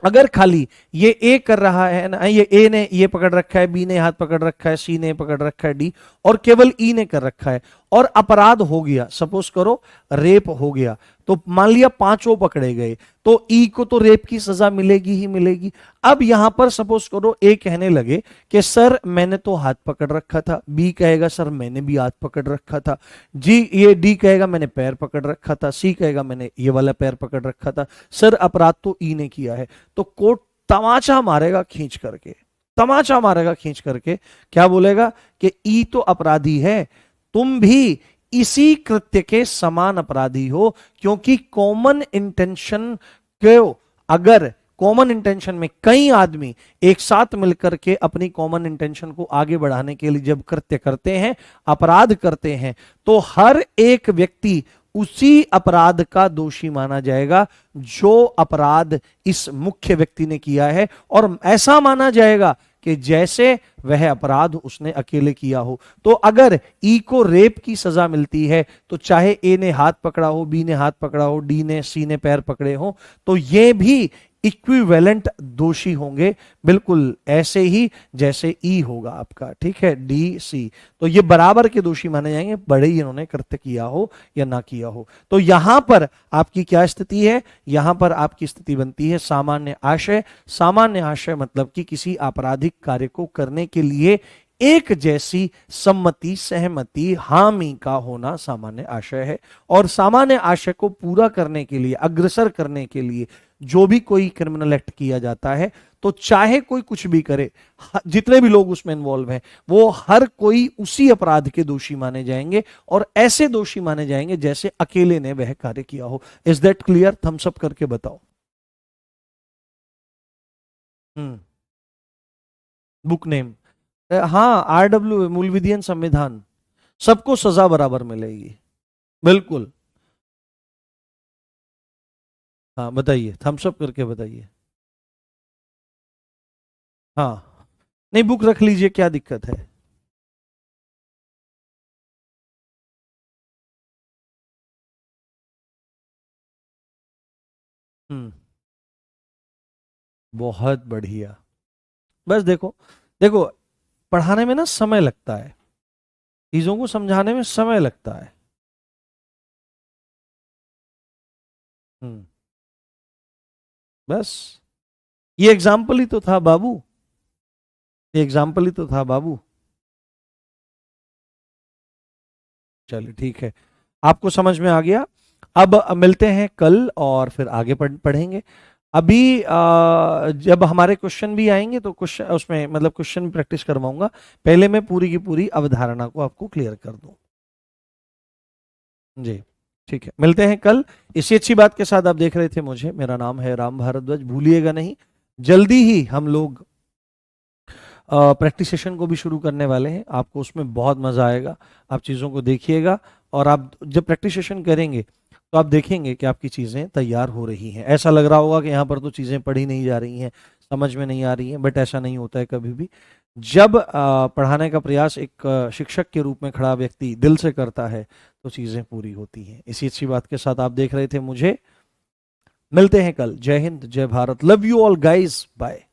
अगर खाली ये ए कर रहा है ना, ये ए ने ये पकड़ रखा है, बी ने हाथ पकड़ रखा है, सी ने पकड़ रखा है, डी, और केवल ई ने कर रखा है, और अपराध हो गया, सपोज करो रेप हो गया, तो मान लिया पांचों पकड़े गए, तो ई को तो रेप की सजा मिलेगी ही मिलेगी। अब यहां पर सपोज करो ए कहने लगे कि सर मैंने तो हाथ पकड़ रखा था, बी कहेगा सर मैंने भी हाथ पकड़ रखा था, ये डी कहेगा मैंने पैर पकड़ रखा था, सी कहेगा मैंने ये वाला पैर पकड़ रखा था, सर अपराध तो ई ने किया है। तो कोर्ट तमाचा मारेगा खींच करके, तमाचा मारेगा खींच करके, क्या बोलेगा कि ई तो अपराधी है, तुम भी इसी कृत्य के समान अपराधी हो, क्योंकि कॉमन इंटेंशन को, अगर कॉमन इंटेंशन में कई आदमी एक साथ मिलकर के अपनी कॉमन इंटेंशन को आगे बढ़ाने के लिए जब कृत्य करते हैं, अपराध करते हैं, तो हर एक व्यक्ति उसी अपराध का दोषी माना जाएगा जो अपराध इस मुख्य व्यक्ति ने किया है, और ऐसा माना जाएगा कि जैसे वह अपराध उसने अकेले किया हो। तो अगर ई को रेप की सजा मिलती है, तो चाहे ए ने हाथ पकड़ा हो, बी ने हाथ पकड़ा हो, डी ने सी ने पैर पकड़े हो, तो ये भी इक्विवेलेंट दोषी होंगे, बिल्कुल ऐसे ही जैसे ई होगा आपका, ठीक है, डी सी, तो ये बराबर के दोषी माने जाएंगे, बड़े ही इन्होंने कृत्य किया हो या ना किया हो। तो यहां पर आपकी क्या स्थिति है, यहां पर आपकी स्थिति बनती है सामान्य आशय। सामान्य आशय मतलब कि किसी आपराधिक कार्य को करने के लिए एक जैसी सम्मति, सहमति, हामी का होना सामान्य आशय है। और सामान्य आशय को पूरा करने के लिए, अग्रसर करने के लिए जो भी कोई क्रिमिनल एक्ट किया जाता है, तो चाहे कोई कुछ भी करे, जितने भी लोग उसमें इन्वॉल्व हैं, वो हर कोई उसी अपराध के दोषी माने जाएंगे, और ऐसे दोषी माने जाएंगे जैसे अकेले ने वह कार्य किया हो। Is that clear? Thumbs up करके बताओ। बुक नेम, हाँ, आरडब्ल्यू, मूल विधियन संविधान, सबको सजा बराबर मिलेगी, बिल्कुल। हाँ बताइए, थम्स अप करके बताइए। हाँ, नहीं बुक रख लीजिए, क्या दिक्कत है। हम्म, बहुत बढ़िया। बस देखो, देखो, पढ़ाने में ना समय लगता है, चीजों को समझाने में समय लगता है। हम्म, बस ये एग्जाम्पल ही तो था बाबू, ये एग्जाम्पल ही तो था बाबू। चलिए ठीक है, आपको समझ में आ गया। अब मिलते हैं कल और फिर आगे पढ़ेंगे। अभी जब हमारे क्वेश्चन भी आएंगे तो क्वेश्चन उसमें मतलब क्वेश्चन प्रैक्टिस करवाऊंगा, पहले मैं पूरी की पूरी अवधारणा को आपको क्लियर कर दूं। जी ठीक है, मिलते हैं कल इसी अच्छी बात के साथ। आप देख रहे थे मुझे, मेरा नाम है राम भारद्वाज, भूलिएगा नहीं। जल्दी ही हम लोग प्रैक्टिस सेशन को भी शुरू करने वाले हैं, आपको उसमें बहुत मजा आएगा। आप चीज़ों को देखिएगा और आप जब प्रैक्टिस सेशन करेंगे तो आप देखेंगे कि आपकी चीज़ें तैयार हो रही हैं। ऐसा लग रहा होगा कि यहाँ पर तो चीज़ें पढ़ी नहीं जा रही हैं, समझ में नहीं आ रही हैं, बट ऐसा नहीं होता है कभी भी। जब पढ़ाने का प्रयास एक शिक्षक के रूप में खड़ा व्यक्ति दिल से करता है तो चीज़ें पूरी होती हैं। इसी अच्छी बात के साथ आप देख रहे थे मुझे। मिलते हैं कल। जय हिंद, जय Bharat, love you all guys, bye.